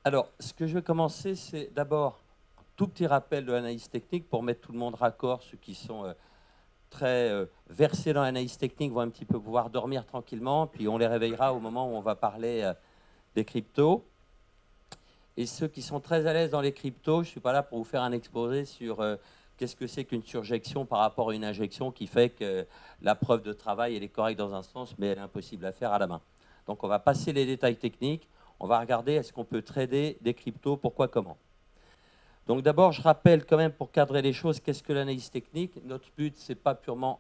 Alors, ce que je vais commencer, c'est d'abord un tout petit rappel de l'analyse technique pour mettre tout le monde raccord. Ceux qui sont très versés dans l'analyse technique vont un petit peu pouvoir dormir tranquillement, puis on les réveillera au moment où on va parler des cryptos. Et ceux qui sont très à l'aise dans les cryptos, je ne suis pas là pour vous faire un exposé sur qu'est-ce que c'est qu'une surjection par rapport à une injection qui fait que la preuve de travail, elle est correcte dans un sens, mais elle est impossible à faire à la main. Donc on va passer les détails techniques, on va regarder est-ce qu'on peut trader des cryptos, pourquoi, comment. Donc d'abord, je rappelle quand même pour cadrer les choses, qu'est-ce que l'analyse technique? Notre but, ce n'est pas purement,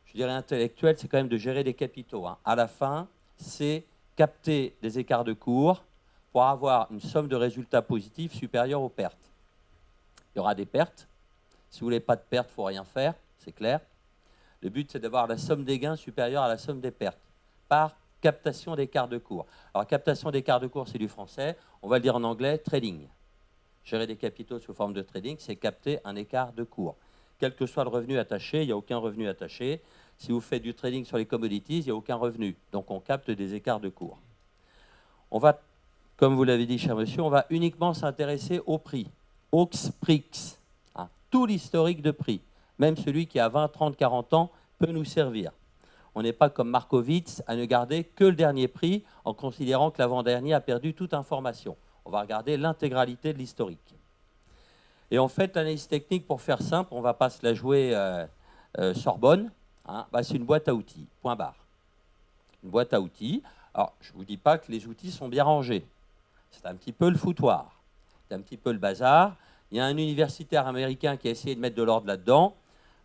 je dirais, intellectuel, c'est quand même de gérer des capitaux. Hein. À la fin, c'est capter des écarts de cours pour avoir une somme de résultats positifs supérieure aux pertes. Il y aura des pertes. Si vous voulez pas de pertes, il ne faut rien faire, c'est clair. Le but, c'est d'avoir la somme des gains supérieure à la somme des pertes par captation d'écart de cours. Alors, captation d'écart de cours, c'est du français. On va le dire en anglais, trading. Gérer des capitaux sous forme de trading, c'est capter un écart de cours. Quel que soit le revenu attaché, il n'y a aucun revenu attaché. Si vous faites du trading sur les commodities, il n'y a aucun revenu. Donc, on capte des écarts de cours. On va, comme vous l'avez dit, cher monsieur, on va uniquement s'intéresser au prix, aux prix. Hein, tout l'historique de prix, même celui qui a 20, 30, 40 ans, peut nous servir. On n'est pas comme Markowitz à ne garder que le dernier prix en considérant que l'avant-dernier a perdu toute information. On va regarder l'intégralité de l'historique. Et en fait, l'analyse technique, pour faire simple, on ne va pas se la jouer Sorbonne, hein, bah, c'est une boîte à outils, point barre. Une boîte à outils. Alors, je ne vous dis pas que les outils sont bien rangés. C'est un petit peu le foutoir. C'est un petit peu le bazar. Il y a un universitaire américain qui a essayé de mettre de l'ordre là-dedans.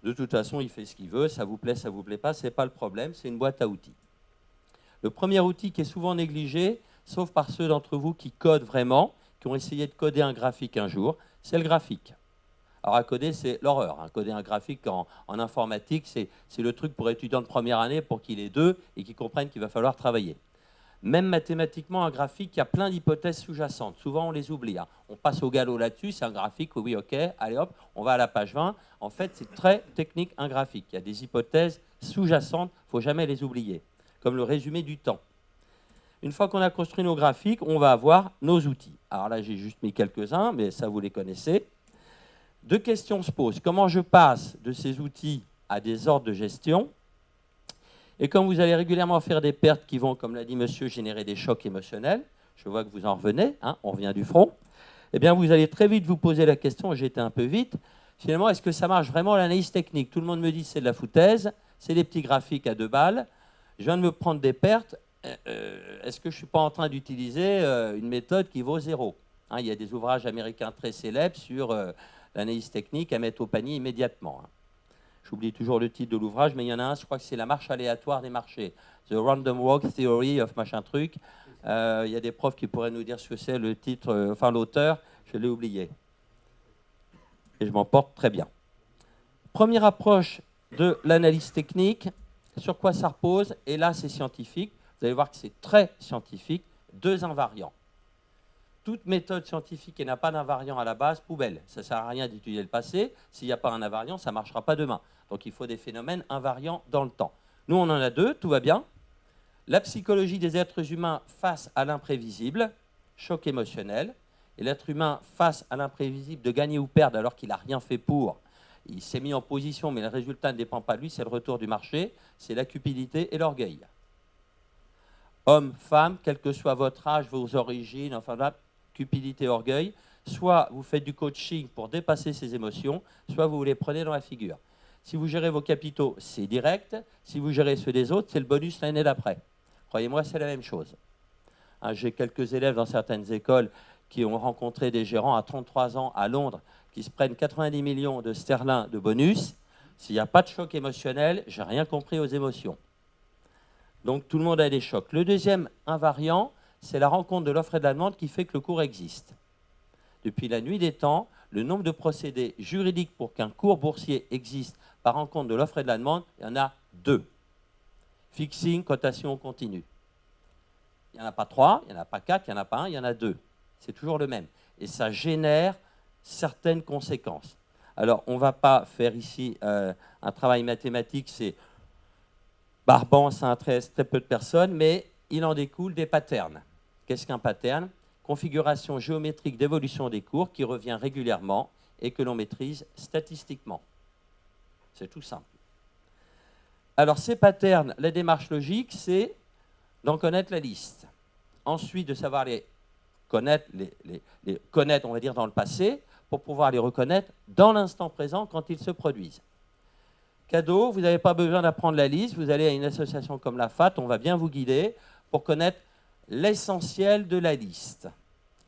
De toute façon, il fait ce qu'il veut. Ça vous plaît, ça ne vous plaît pas. Ce n'est pas le problème. C'est une boîte à outils. Le premier outil qui est souvent négligé, sauf par ceux d'entre vous qui codent vraiment, qui ont essayé de coder un graphique un jour, c'est le graphique. Alors à coder, c'est l'horreur. Hein. Coder un graphique en informatique, c'est le truc pour étudiants de première année pour qu'il ait deux et qu'ils comprennent qu'il va falloir travailler. Même mathématiquement, un graphique, il y a plein d'hypothèses sous-jacentes. Souvent, on les oublie. Hein. On passe au galop là-dessus, c'est un graphique, oui, ok, allez hop, on va à la page 20. En fait, c'est très technique, un graphique. Il y a des hypothèses sous-jacentes, il ne faut jamais les oublier, comme le résumé du temps. Une fois qu'on a construit nos graphiques, on va avoir nos outils. Alors là, j'ai juste mis quelques-uns, mais ça, vous les connaissez. Deux questions se posent. Comment je passe de ces outils à des ordres de gestion? Et comme vous allez régulièrement faire des pertes qui vont, comme l'a dit monsieur, générer des chocs émotionnels, je vois que vous en revenez, hein, on revient du front, eh bien vous allez très vite vous poser la question, j'ai été un peu vite, finalement, est-ce que ça marche vraiment l'analyse technique? Tout le monde me dit c'est de la foutaise, c'est des petits graphiques à 2 balles, je viens de me prendre des pertes, est-ce que je ne suis pas en train d'utiliser une méthode qui vaut zéro? Hein, il y a des ouvrages américains très célèbres sur l'analyse technique à mettre au panier immédiatement. Hein. J'oublie toujours le titre de l'ouvrage, mais il y en a un, je crois que c'est La marche aléatoire des marchés. The Random Walk Theory of machin truc. Il y a des profs qui pourraient nous dire ce que c'est, le titre, enfin l'auteur, je l'ai oublié. Et je m'en porte très bien. Première approche de l'analyse technique, sur quoi ça repose? Et là, c'est scientifique. Vous allez voir que c'est très scientifique. 2 invariants. Toute méthode scientifique qui n'a pas d'invariant à la base, poubelle. Ça ne sert à rien d'étudier le passé. S'il n'y a pas un invariant, ça ne marchera pas demain. Donc il faut des phénomènes invariants dans le temps. Nous, on en a 2, tout va bien. La psychologie des êtres humains face à l'imprévisible, choc émotionnel. Et l'être humain face à l'imprévisible de gagner ou perdre alors qu'il n'a rien fait pour. Il s'est mis en position, mais le résultat ne dépend pas de lui, c'est le retour du marché, c'est la cupidité et l'orgueil. Homme, femme, quel que soit votre âge, vos origines, enfin là, cupidité, orgueil, soit vous faites du coaching pour dépasser ces émotions, soit vous les prenez dans la figure. Si vous gérez vos capitaux, c'est direct. Si vous gérez ceux des autres, c'est le bonus l'année d'après. Croyez-moi, c'est la même chose. Hein, j'ai quelques élèves dans certaines écoles qui ont rencontré des gérants à 33 ans à Londres qui se prennent 90 millions de sterling de bonus. S'il n'y a pas de choc émotionnel, j'ai rien compris aux émotions. Donc tout le monde a des chocs. Le deuxième invariant, c'est la rencontre de l'offre et de la demande qui fait que le cours existe. Depuis la nuit des temps, le nombre de procédés juridiques pour qu'un cours boursier existe par rencontre de l'offre et de la demande, il y en a 2. Fixing, cotation continue. Il n'y en a pas 3, il n'y en a pas 4, il n'y en a pas 1, il y en a 2. C'est toujours le même. Et ça génère certaines conséquences. Alors, on ne va pas faire ici un travail mathématique, c'est barbant, ça intéresse très peu de personnes, mais il en découle des patterns. Qu'est-ce qu'un pattern? configuration géométrique d'évolution des cours qui revient régulièrement et que l'on maîtrise statistiquement. C'est tout simple. Alors ces patterns, la démarche logique, c'est d'en connaître la liste. Ensuite, de savoir les connaître, les connaître, on va dire, dans le passé, pour pouvoir les reconnaître dans l'instant présent quand ils se produisent. Cadeau, vous n'avez pas besoin d'apprendre la liste, vous allez à une association comme la FAT, on va bien vous guider pour connaître l'essentiel de la liste.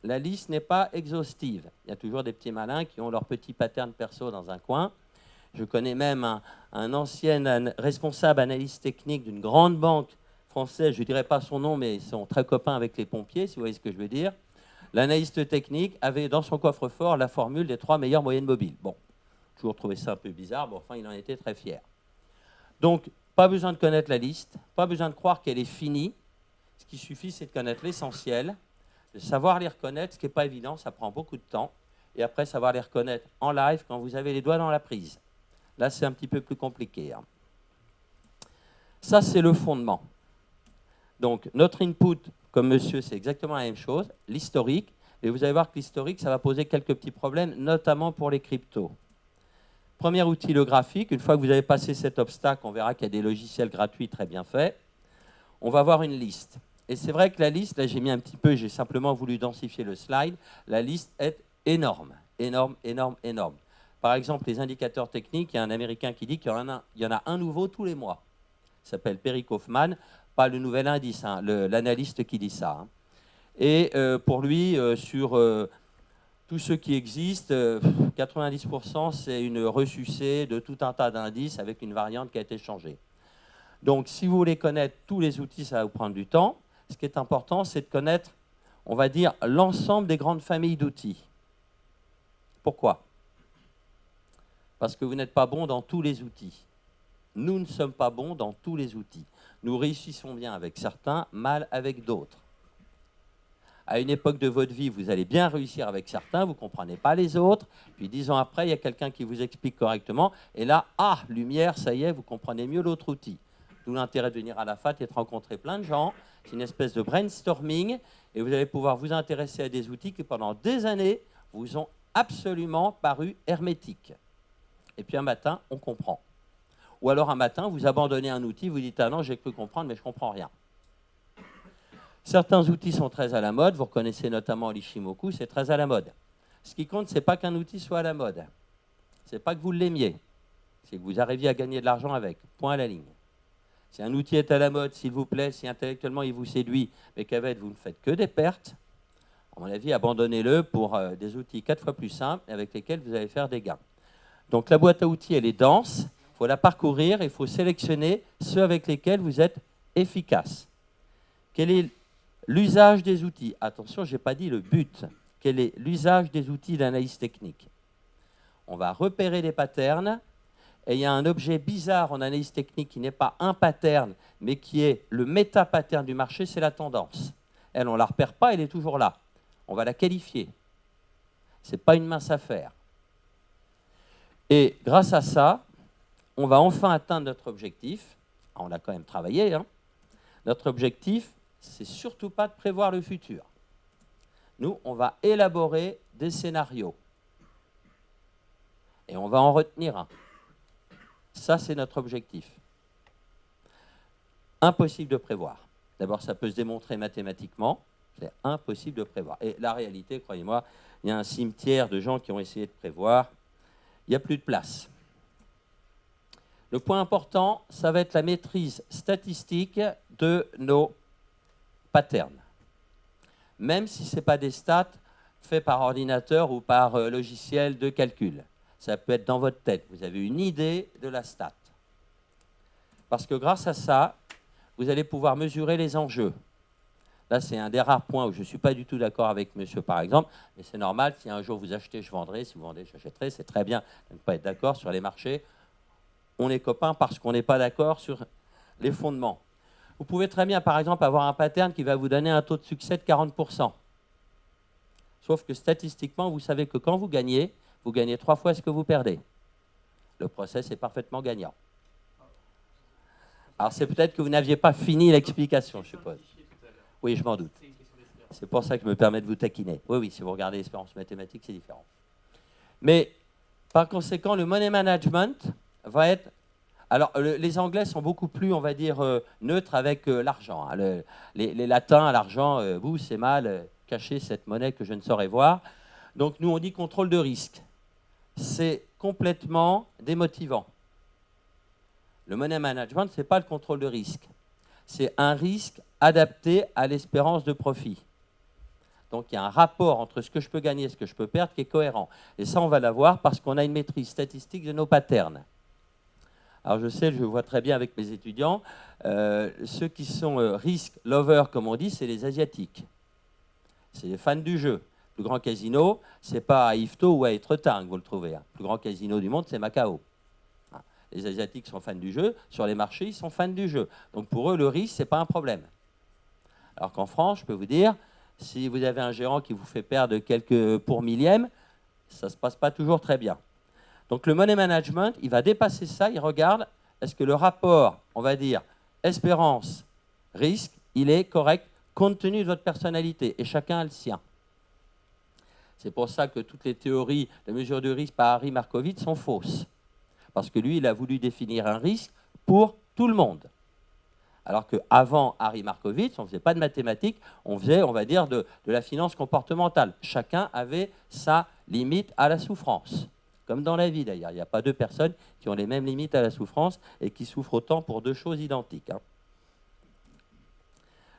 La liste n'est pas exhaustive. Il y a toujours des petits malins qui ont leur petit pattern perso dans un coin. Je connais même un ancien responsable analyste technique d'une grande banque française, je ne dirais pas son nom, mais ils sont très copains avec les pompiers, si vous voyez ce que je veux dire. L'analyste technique avait dans son coffre-fort la formule des 3 meilleures moyennes mobiles. Bon, toujours trouvé ça un peu bizarre, mais enfin, il en était très fier. Donc, pas besoin de connaître la liste, pas besoin de croire qu'elle est finie. Ce qui suffit, c'est de connaître l'essentiel, de savoir les reconnaître, ce qui n'est pas évident, ça prend beaucoup de temps. Et après, savoir les reconnaître en live quand vous avez les doigts dans la prise. Là, c'est un petit peu plus compliqué. Hein. Ça, c'est le fondement. Donc, notre input, comme monsieur, c'est exactement la même chose, l'historique. Et vous allez voir que l'historique, ça va poser quelques petits problèmes, notamment pour les cryptos. Premier outil, le graphique. Une fois que vous avez passé cet obstacle, on verra qu'il y a des logiciels gratuits très bien faits. On va avoir une liste. Et c'est vrai que la liste, là, j'ai mis un petit peu, j'ai simplement voulu densifier le slide. La liste est énorme, énorme, énorme, énorme. Par exemple, les indicateurs techniques, il y a un Américain qui dit qu'il y en a un nouveau tous les mois. Il s'appelle Perry Kaufman, pas le nouvel indice, hein, l'analyste qui dit ça. Hein. Et pour lui, sur tout ce qui existe, 90%, c'est une ressucée de tout un tas d'indices avec une variante qui a été changée. Donc, si vous voulez connaître tous les outils, ça va vous prendre du temps. Ce qui est important, c'est de connaître, on va dire, l'ensemble des grandes familles d'outils. Pourquoi ? Parce que vous n'êtes pas bon dans tous les outils. Nous ne sommes pas bons dans tous les outils. Nous réussissons bien avec certains, mal avec d'autres. À une époque de votre vie, vous allez bien réussir avec certains, vous ne comprenez pas les autres. Puis 10 ans après, il y a quelqu'un qui vous explique correctement. Et là, lumière, ça y est, vous comprenez mieux l'autre outil. D'où l'intérêt de venir à la FAT et de rencontrer plein de gens. C'est une espèce de brainstorming. Et vous allez pouvoir vous intéresser à des outils qui, pendant des années, vous ont absolument paru hermétiques. Et puis un matin, on comprend. Ou alors un matin, vous abandonnez un outil, vous dites « Ah non, j'ai cru comprendre, mais je ne comprends rien ». Certains outils sont très à la mode, vous reconnaissez notamment l'Ishimoku, c'est très à la mode. Ce qui compte, ce n'est pas qu'un outil soit à la mode. Ce n'est pas que vous l'aimiez, c'est que vous arriviez à gagner de l'argent avec, point à la ligne. Si un outil est à la mode, s'il vous plaît, si intellectuellement il vous séduit, mais qu'avec vous ne faites que des pertes, à mon avis, abandonnez-le pour des outils 4 fois plus simples avec lesquels vous allez faire des gains. Donc la boîte à outils, elle est dense, il faut la parcourir, il faut sélectionner ceux avec lesquels vous êtes efficace. Quel est l'usage des outils? Attention, je n'ai pas dit le but. Quel est l'usage des outils d'analyse technique? On va repérer des patterns, et il y a un objet bizarre en analyse technique qui n'est pas un pattern, mais qui est le méta-pattern du marché, c'est la tendance. Elle, on ne la repère pas, elle est toujours là. On va la qualifier. Ce n'est pas une mince affaire. Et grâce à ça, on va enfin atteindre notre objectif. On a quand même travaillé. Hein. Notre objectif, c'est surtout pas de prévoir le futur. Nous, on va élaborer des scénarios. Et on va en retenir un. Ça, c'est notre objectif. Impossible de prévoir. D'abord, ça peut se démontrer mathématiquement. C'est impossible de prévoir. Et la réalité, croyez-moi, il y a un cimetière de gens qui ont essayé de prévoir. Il n'y a plus de place. Le point important, ça va être la maîtrise statistique de nos patterns. Même si ce n'est pas des stats faits par ordinateur ou par logiciel de calcul. Ça peut être dans votre tête. Vous avez une idée de la stat. Parce que grâce à ça, vous allez pouvoir mesurer les enjeux. Là, c'est un des rares points où je ne suis pas du tout d'accord avec monsieur, par exemple. Mais c'est normal, si un jour vous achetez, je vendrai. Si vous vendez, j'achèterai. C'est très bien de ne pas être d'accord sur les marchés. On est copains parce qu'on n'est pas d'accord sur les fondements. Vous pouvez très bien, par exemple, avoir un pattern qui va vous donner un taux de succès de 40%. Sauf que statistiquement, vous savez que quand vous gagnez 3 fois ce que vous perdez. Le process est parfaitement gagnant. Alors, c'est peut-être que vous n'aviez pas fini l'explication, je suppose. Oui, je m'en doute. C'est pour ça que je me permets de vous taquiner. Oui, oui, si vous regardez l'espérance mathématique, c'est différent. Mais par conséquent, le money management va être... Alors, les Anglais sont beaucoup plus, on va dire, neutres avec l'argent. Hein. Les Latins, l'argent, vous, c'est mal, cachez cette monnaie que je ne saurais voir. Donc, nous, on dit contrôle de risque. C'est complètement démotivant. Le money management, ce n'est pas le contrôle de risque. C'est un risque adapté à l'espérance de profit. Donc, il y a un rapport entre ce que je peux gagner et ce que je peux perdre qui est cohérent. Et ça, on va l'avoir parce qu'on a une maîtrise statistique de nos patterns. Alors, je sais, je vois très bien avec mes étudiants, ceux qui sont risk lovers, comme on dit, c'est les Asiatiques. C'est les fans du jeu. Le plus grand casino, ce n'est pas à Yvetot ou à Étretat que vous le trouvez. Hein. Le plus grand casino du monde, c'est Macao. Hein. Les Asiatiques sont fans du jeu. Sur les marchés, ils sont fans du jeu. Donc, pour eux, le risque, ce n'est pas un problème. Alors qu'en France, je peux vous dire, si vous avez un gérant qui vous fait perdre quelques pour millièmes, ça ne se passe pas toujours très bien. Donc le money management, il va dépasser ça, il regarde, est-ce que le rapport, on va dire, espérance-risque, il est correct compte tenu de votre personnalité, et chacun a le sien. C'est pour ça que toutes les théories de mesure de risque par Harry Markowitz sont fausses. Parce que lui, il a voulu définir un risque pour tout le monde. Alors qu'avant Harry Markowitz, on ne faisait pas de mathématiques, on faisait, on va dire, de la finance comportementale. Chacun avait sa limite à la souffrance. Comme dans la vie d'ailleurs, il n'y a pas deux personnes qui ont les mêmes limites à la souffrance et qui souffrent autant pour deux choses identiques. Hein.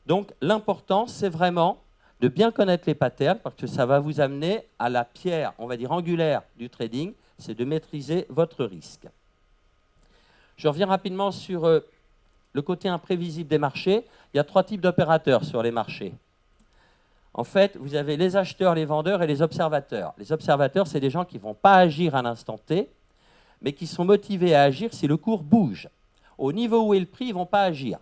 Donc l'important, c'est vraiment de bien connaître les patterns parce que ça va vous amener à la pierre, on va dire, angulaire du trading, c'est de maîtriser votre risque. Je reviens rapidement sur le côté imprévisible des marchés. Il y a 3 types d'opérateurs sur les marchés. En fait, vous avez les acheteurs, les vendeurs et les observateurs. Les observateurs, c'est des gens qui ne vont pas agir à l'instant T, mais qui sont motivés à agir si le cours bouge. Au niveau où est le prix, ils ne vont pas agir.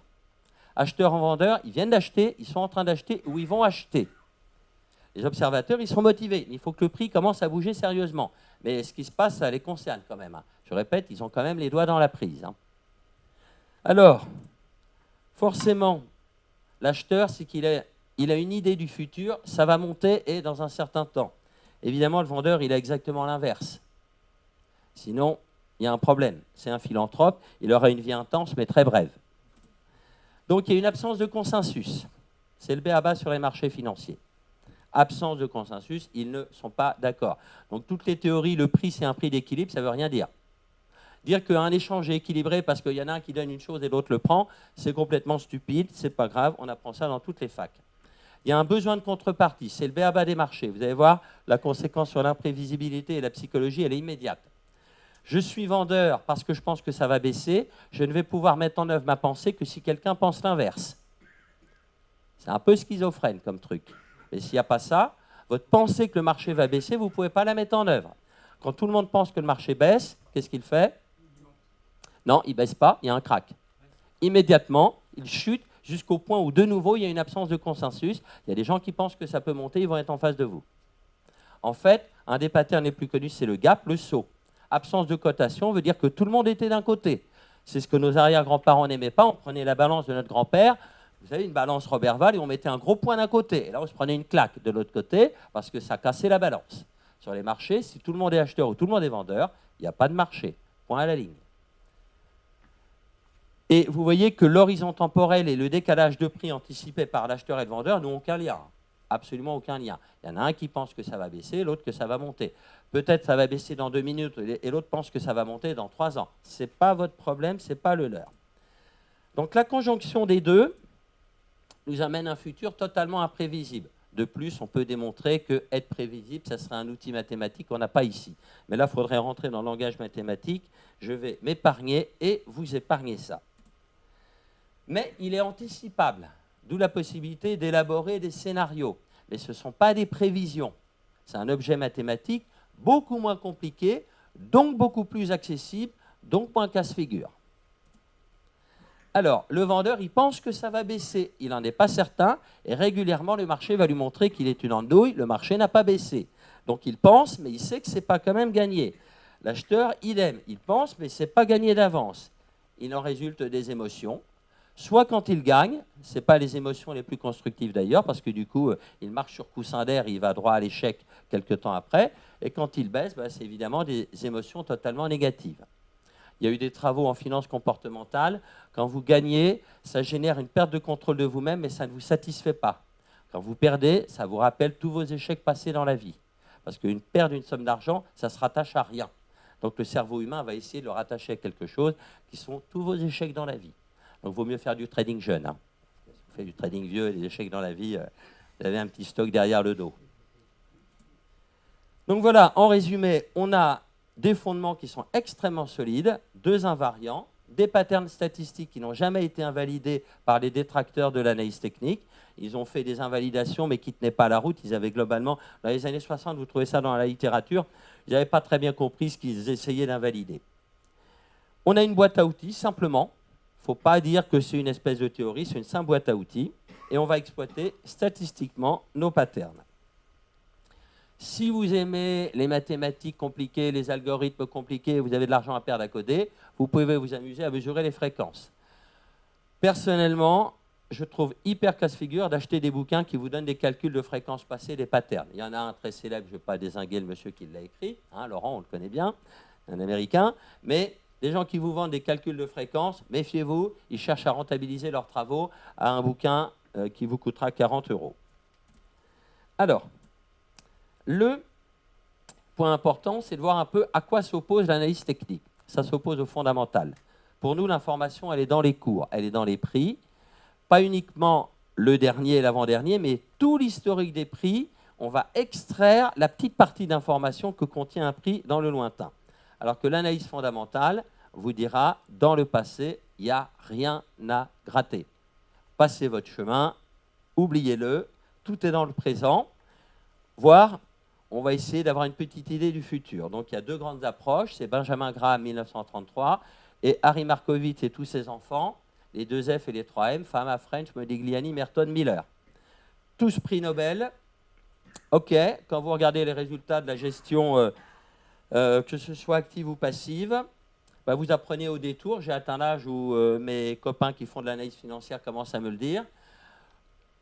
Acheteurs et vendeurs, ils viennent d'acheter, ils sont en train d'acheter ou ils vont acheter. Les observateurs, ils sont motivés. Il faut que le prix commence à bouger sérieusement. Mais ce qui se passe, ça les concerne quand même. Hein. Je répète, ils ont quand même les doigts dans la prise. Hein. Alors, forcément, l'acheteur, c'est qu'il a une idée du futur, ça va monter et dans un certain temps. Évidemment, le vendeur, il a exactement l'inverse. Sinon, il y a un problème. C'est un philanthrope, il aura une vie intense mais très brève. Donc, il y a une absence de consensus. C'est le b.a.-ba sur les marchés financiers. Absence de consensus, ils ne sont pas d'accord. Donc, toutes les théories, le prix, c'est un prix d'équilibre, ça ne veut rien dire. Dire qu'un échange est équilibré parce qu'il y en a un qui donne une chose et l'autre le prend, c'est complètement stupide, c'est pas grave, on apprend ça dans toutes les facs. Il y a un besoin de contrepartie, c'est le b.a.-ba des marchés. Vous allez voir, la conséquence sur l'imprévisibilité et la psychologie, elle est immédiate. Je suis vendeur parce que je pense que ça va baisser, je ne vais pouvoir mettre en œuvre ma pensée que si quelqu'un pense l'inverse. C'est un peu schizophrène comme truc. Mais s'il n'y a pas ça, votre pensée que le marché va baisser, vous ne pouvez pas la mettre en œuvre. Quand tout le monde pense que le marché baisse, qu'est-ce qu'il fait ? Non, il ne baisse pas, il y a un crack. Immédiatement, il chute jusqu'au point où, de nouveau, il y a une absence de consensus. Il y a des gens qui pensent que ça peut monter, ils vont être en face de vous. En fait, un des patterns les plus connus, c'est le gap, le saut. Absence de cotation veut dire que tout le monde était d'un côté. C'est ce que nos arrière-grands-parents n'aimaient pas. On prenait la balance de notre grand-père, vous savez, une balance Roberval, et on mettait un gros point d'un côté. Et là, on se prenait une claque de l'autre côté parce que ça cassait la balance. Sur les marchés, si tout le monde est acheteur ou tout le monde est vendeur, il n'y a pas de marché. Point à la ligne. Et vous voyez que l'horizon temporel et le décalage de prix anticipé par l'acheteur et le vendeur n'ont aucun lien. Absolument aucun lien. Il y en a un qui pense que ça va baisser, l'autre que ça va monter. Peut-être ça va baisser dans 2 minutes et l'autre pense que ça va monter dans 3 ans. Ce n'est pas votre problème, ce n'est pas le leur. Donc la conjonction des deux nous amène un futur totalement imprévisible. De plus, on peut démontrer que être prévisible, ça serait un outil mathématique qu'on n'a pas ici. Mais là, il faudrait rentrer dans le langage mathématique. Je vais m'épargner et vous épargner ça. Mais il est anticipable, d'où la possibilité d'élaborer des scénarios. Mais ce ne sont pas des prévisions. C'est un objet mathématique beaucoup moins compliqué, donc beaucoup plus accessible, donc moins casse-figure. Alors, le vendeur, il pense que ça va baisser. Il n'en est pas certain et régulièrement, le marché va lui montrer qu'il est une andouille. Le marché n'a pas baissé. Donc, il pense, mais il sait que ce n'est pas quand même gagné. L'acheteur, il aime. Il pense, mais ce n'est pas gagné d'avance. Il en résulte des émotions. soit quand il gagne, ce n'est pas les émotions les plus constructives d'ailleurs, parce que du coup, il marche sur coussin d'air, il va droit à l'échec quelques temps après, et quand il baisse, bah, c'est évidemment des émotions totalement négatives. Il y a eu des travaux en finance comportementale. Quand vous gagnez, ça génère une perte de contrôle de vous-même, mais ça ne vous satisfait pas. Quand vous perdez, ça vous rappelle tous vos échecs passés dans la vie. Parce qu'une perte d'une somme d'argent, ça se rattache à rien. Donc le cerveau humain va essayer de le rattacher à quelque chose qui sont tous vos échecs dans la vie. Donc il vaut mieux faire du trading jeune. Hein. Si vous faites du trading vieux et des échecs dans la vie, vous avez un petit stock derrière le dos. Donc voilà, en résumé, on a des fondements qui sont extrêmement solides, deux invariants, des patterns statistiques qui n'ont jamais été invalidés par les détracteurs de l'analyse technique. Ils ont fait des invalidations, mais qui ne tenaient pas la route. Ils avaient globalement, dans les années 60, vous trouvez ça dans la littérature, ils n'avaient pas très bien compris ce qu'ils essayaient d'invalider. On a une boîte à outils, simplement. Il ne faut pas dire que c'est une espèce de théorie, c'est une simple boîte à outils. Et on va exploiter statistiquement nos patterns. Si vous aimez les mathématiques compliquées, les algorithmes compliqués, vous avez de l'argent à perdre à coder, vous pouvez vous amuser à mesurer les fréquences. Personnellement, je trouve hyper casse-figure d'acheter des bouquins qui vous donnent des calculs de fréquences passées, des patterns. Il y en a un très célèbre, je ne vais pas dézinguer le monsieur qui l'a écrit, hein, Laurent, on le connaît bien, un Américain, mais les gens qui vous vendent des calculs de fréquences, méfiez-vous, ils cherchent à rentabiliser leurs travaux à un bouquin qui vous coûtera 40 €. Alors, le point important, c'est de voir un peu à quoi s'oppose l'analyse technique. Ça s'oppose au fondamental. Pour nous, l'information, elle est dans les cours, elle est dans les prix. Pas uniquement le dernier et l'avant-dernier, mais tout l'historique des prix. On va extraire la petite partie d'information que contient un prix dans le lointain. Alors que l'analyse fondamentale vous dira, dans le passé, il n'y a rien à gratter. Passez votre chemin, oubliez-le, tout est dans le présent, voire on va essayer d'avoir une petite idée du futur. Donc il y a deux grandes approches, c'est Benjamin Graham 1933 et Harry Markowitz et tous ses enfants, les 2 F et les 3 M, Fama, French, Modigliani, Merton, Miller. Tous prix Nobel. OK, quand vous regardez les résultats de la gestion, que ce soit active ou passive, bah vous apprenez au détour. J'ai atteint l'âge où mes copains qui font de l'analyse financière commencent à me le dire.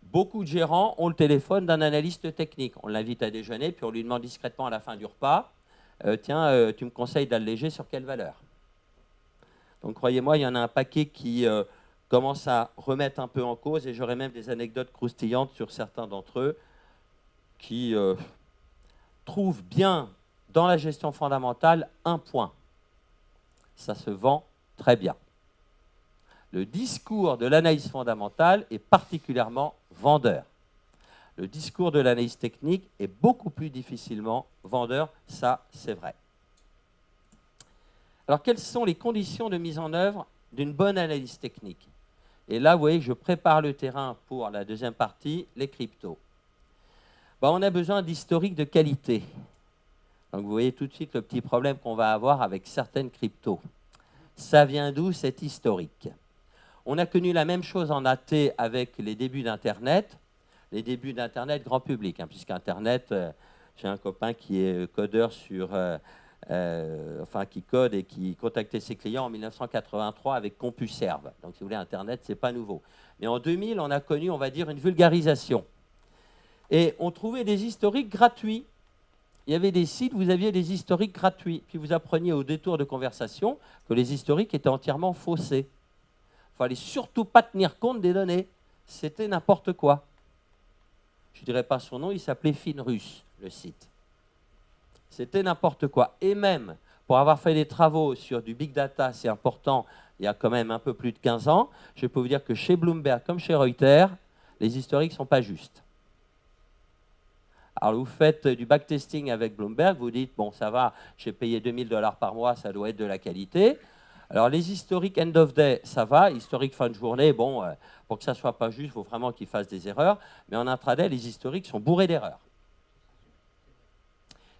Beaucoup de gérants ont le téléphone d'un analyste technique. On l'invite à déjeuner, puis on lui demande discrètement à la fin du repas, tiens, tu me conseilles d'alléger sur quelle valeur? Donc croyez-moi, il y en a un paquet qui commence à remettre un peu en cause, et j'aurai même des anecdotes croustillantes sur certains d'entre eux qui trouvent bien dans la gestion fondamentale un point. Ça se vend très bien. Le discours de l'analyse fondamentale est particulièrement vendeur. Le discours de l'analyse technique est beaucoup plus difficilement vendeur, ça c'est vrai. Alors quelles sont les conditions de mise en œuvre d'une bonne analyse technique? Et là, vous voyez que je prépare le terrain pour la deuxième partie, les cryptos. Ben, on a besoin d'historique de qualité. Donc vous voyez tout de suite le petit problème qu'on va avoir avec certaines cryptos. Ça vient d'où cet historique? On a connu la même chose en AT avec les débuts d'Internet, grand public, hein, puisqu'Internet, j'ai un copain qui est codeur sur, qui code et qui contactait ses clients en 1983 avec CompuServe. Donc si vous voulez, Internet, ce n'est pas nouveau. Mais en 2000, on a connu, on va dire, une vulgarisation. Et on trouvait des historiques gratuits. Il y avait des sites, vous aviez des historiques gratuits. Puis vous appreniez au détour de conversation que les historiques étaient entièrement faussés. Il ne fallait surtout pas tenir compte des données. C'était n'importe quoi. Je ne dirais pas son nom, il s'appelait Finrus, le site. C'était n'importe quoi. Et même, pour avoir fait des travaux sur du big data, c'est important, il y a quand même un peu plus de 15 ans, je peux vous dire que chez Bloomberg comme chez Reuters, les historiques ne sont pas justes. Alors vous faites du backtesting avec Bloomberg, vous dites, bon ça va, j'ai payé 2000 $ par mois, ça doit être de la qualité. Alors les historiques end of day, ça va, historiques fin de journée, bon, pour que ça ne soit pas juste, il faut vraiment qu'ils fassent des erreurs, mais en intraday, les historiques sont bourrés d'erreurs.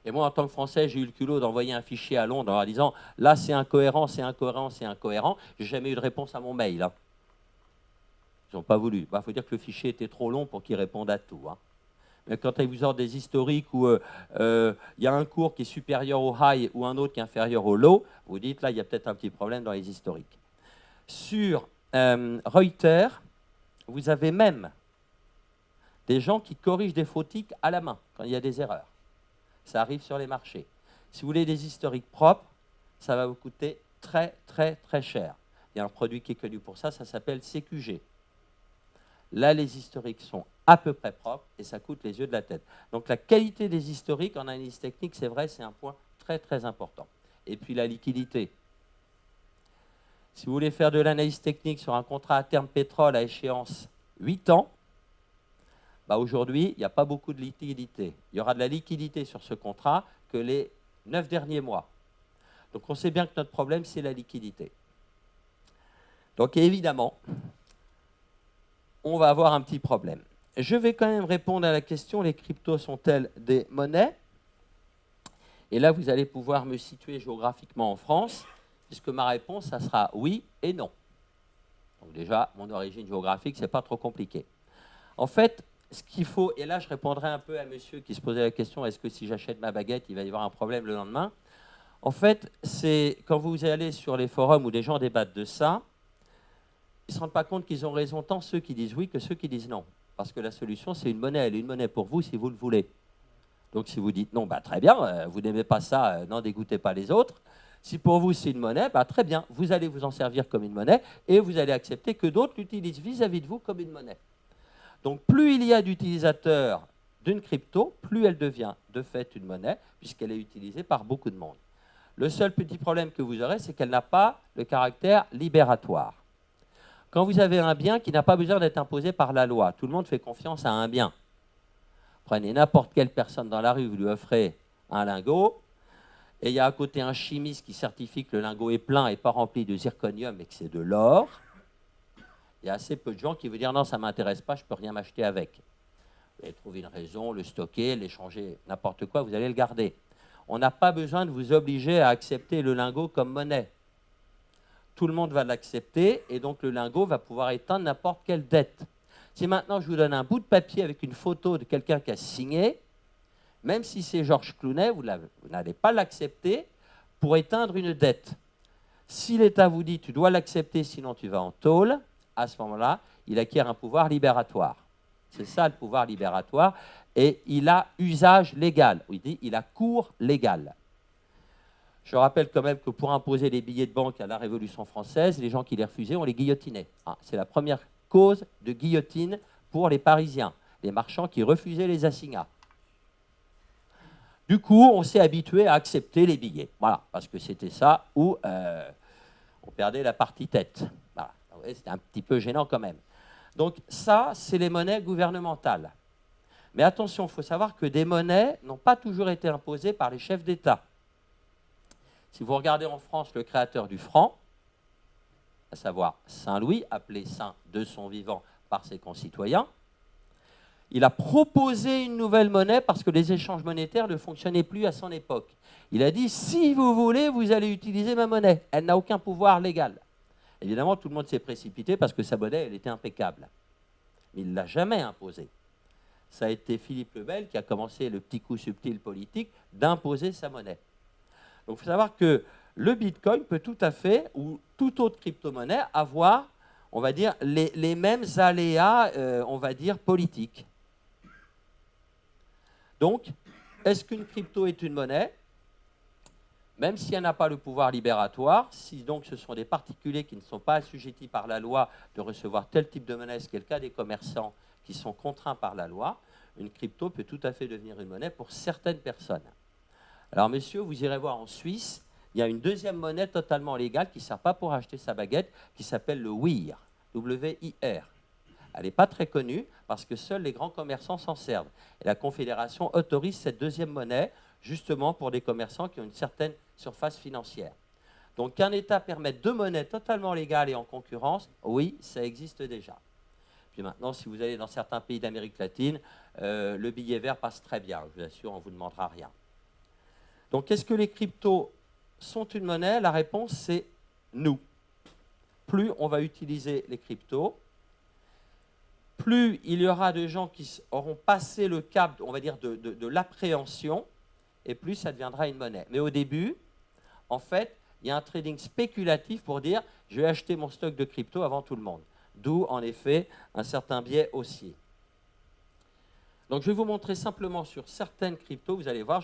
Et moi, en tant que Français, j'ai eu le culot d'envoyer un fichier à Londres en leur disant, là c'est incohérent, c'est incohérent, c'est incohérent. J'ai jamais eu de réponse à mon mail. Hein. Ils n'ont pas voulu. Il faut dire que le fichier était trop long pour qu'ils répondent à tout. Hein. Mais quand ils vous sortent des historiques où il y a un cours qui est supérieur au high ou un autre qui est inférieur au low, vous dites là, il y a peut-être un petit problème dans les historiques. Sur Reuters, vous avez même des gens qui corrigent des photiques à la main quand il y a des erreurs. Ça arrive sur les marchés. Si vous voulez des historiques propres, ça va vous coûter très, très, très cher. Il y a un produit qui est connu pour ça, ça s'appelle CQG. Là, les historiques sont à peu près propres et ça coûte les yeux de la tête. Donc la qualité des historiques en analyse technique, c'est vrai, c'est un point très, très important. Et puis la liquidité. Si vous voulez faire de l'analyse technique sur un contrat à terme pétrole à échéance 8 ans, bah aujourd'hui, il n'y a pas beaucoup de liquidité. Il y aura de la liquidité sur ce contrat que les 9 derniers mois. Donc on sait bien que notre problème, c'est la liquidité. Donc évidemment, on va avoir un petit problème. Je vais quand même répondre à la question, les cryptos sont-elles des monnaies? Et là, vous allez pouvoir me situer géographiquement en France, puisque ma réponse, ça sera oui et non. Donc déjà, mon origine géographique, ce n'est pas trop compliqué. En fait, ce qu'il faut, et là je répondrai un peu à monsieur qui se posait la question, est-ce que si j'achète ma baguette, il va y avoir un problème le lendemain? En fait, c'est quand vous allez sur les forums où des gens débattent de ça, ils ne se rendent pas compte qu'ils ont raison tant ceux qui disent oui que ceux qui disent non. Parce que la solution, c'est une monnaie. Elle est une monnaie pour vous si vous le voulez. Donc si vous dites non, bah, très bien, vous n'aimez pas ça, n'en dégoûtez pas les autres. Si pour vous c'est une monnaie, bah, très bien, vous allez vous en servir comme une monnaie et vous allez accepter que d'autres l'utilisent vis-à-vis de vous comme une monnaie. Donc plus il y a d'utilisateurs d'une crypto, plus elle devient de fait une monnaie, puisqu'elle est utilisée par beaucoup de monde. Le seul petit problème que vous aurez, c'est qu'elle n'a pas le caractère libératoire. Quand vous avez un bien qui n'a pas besoin d'être imposé par la loi, tout le monde fait confiance à un bien. Prenez n'importe quelle personne dans la rue, vous lui offrez un lingot, et il y a à côté un chimiste qui certifie que le lingot est plein et pas rempli de zirconium et que c'est de l'or. Il y a assez peu de gens qui vont dire non, ça ne m'intéresse pas, je ne peux rien m'acheter avec. Vous allez trouver une raison, le stocker, l'échanger, n'importe quoi, vous allez le garder. On n'a pas besoin de vous obliger à accepter le lingot comme monnaie. Tout le monde va l'accepter et donc le lingot va pouvoir éteindre n'importe quelle dette. Si maintenant je vous donne un bout de papier avec une photo de quelqu'un qui a signé, même si c'est Georges Clooney, vous n'allez pas l'accepter pour éteindre une dette. Si l'État vous dit tu dois l'accepter sinon tu vas en tôle, à ce moment-là, il acquiert un pouvoir libératoire. C'est ça le pouvoir libératoire et il a usage légal. Il dit il a cours légal. Je rappelle quand même que pour imposer les billets de banque à la Révolution française, les gens qui les refusaient, on les guillotinait. C'est la première cause de guillotine pour les Parisiens, les marchands qui refusaient les assignats. Du coup, on s'est habitué à accepter les billets. Voilà, parce que c'était ça où on perdait la partie tête. Voilà. C'était un petit peu gênant quand même. Donc ça, c'est les monnaies gouvernementales. Mais attention, il faut savoir que des monnaies n'ont pas toujours été imposées par les chefs d'État. Si vous regardez en France le créateur du franc, à savoir Saint-Louis, appelé saint de son vivant par ses concitoyens, il a proposé une nouvelle monnaie parce que les échanges monétaires ne fonctionnaient plus à son époque. Il a dit, si vous voulez, vous allez utiliser ma monnaie. Elle n'a aucun pouvoir légal. Évidemment, tout le monde s'est précipité parce que sa monnaie, elle était impeccable. Mais il ne l'a jamais imposée. Ça a été Philippe le Bel qui a commencé le petit coup subtil politique d'imposer sa monnaie. Donc, il faut savoir que le Bitcoin peut tout à fait, ou toute autre crypto-monnaie, avoir, on va dire, les mêmes aléas, on va dire, politiques. Donc, est-ce qu'une crypto est une monnaie? Même si elle n'a pas le pouvoir libératoire, si donc ce sont des particuliers qui ne sont pas assujettis par la loi de recevoir tel type de monnaie, ce qui est le cas des commerçants qui sont contraints par la loi, une crypto peut tout à fait devenir une monnaie pour certaines personnes. Alors, messieurs, vous irez voir en Suisse, il y a une deuxième monnaie totalement légale qui ne sert pas pour acheter sa baguette, qui s'appelle le WIR, W-I-R. Elle n'est pas très connue parce que seuls les grands commerçants s'en servent. Et la Confédération autorise cette deuxième monnaie justement pour des commerçants qui ont une certaine surface financière. Donc qu'un État permette deux monnaies totalement légales et en concurrence, oui, ça existe déjà. Puis maintenant, si vous allez dans certains pays d'Amérique latine, le billet vert passe très bien, je vous assure, on ne vous demandera rien. Donc, est-ce que les cryptos sont une monnaie? La réponse, c'est non. Plus on va utiliser les cryptos, plus il y aura de gens qui auront passé le cap, on va dire, de l'appréhension, et plus ça deviendra une monnaie. Mais au début, en fait, Il y a un trading spéculatif pour dire je vais acheter mon stock de crypto avant tout le monde. D'où, en effet, un certain biais haussier. Donc, je vais vous montrer simplement sur certaines cryptos, vous allez voir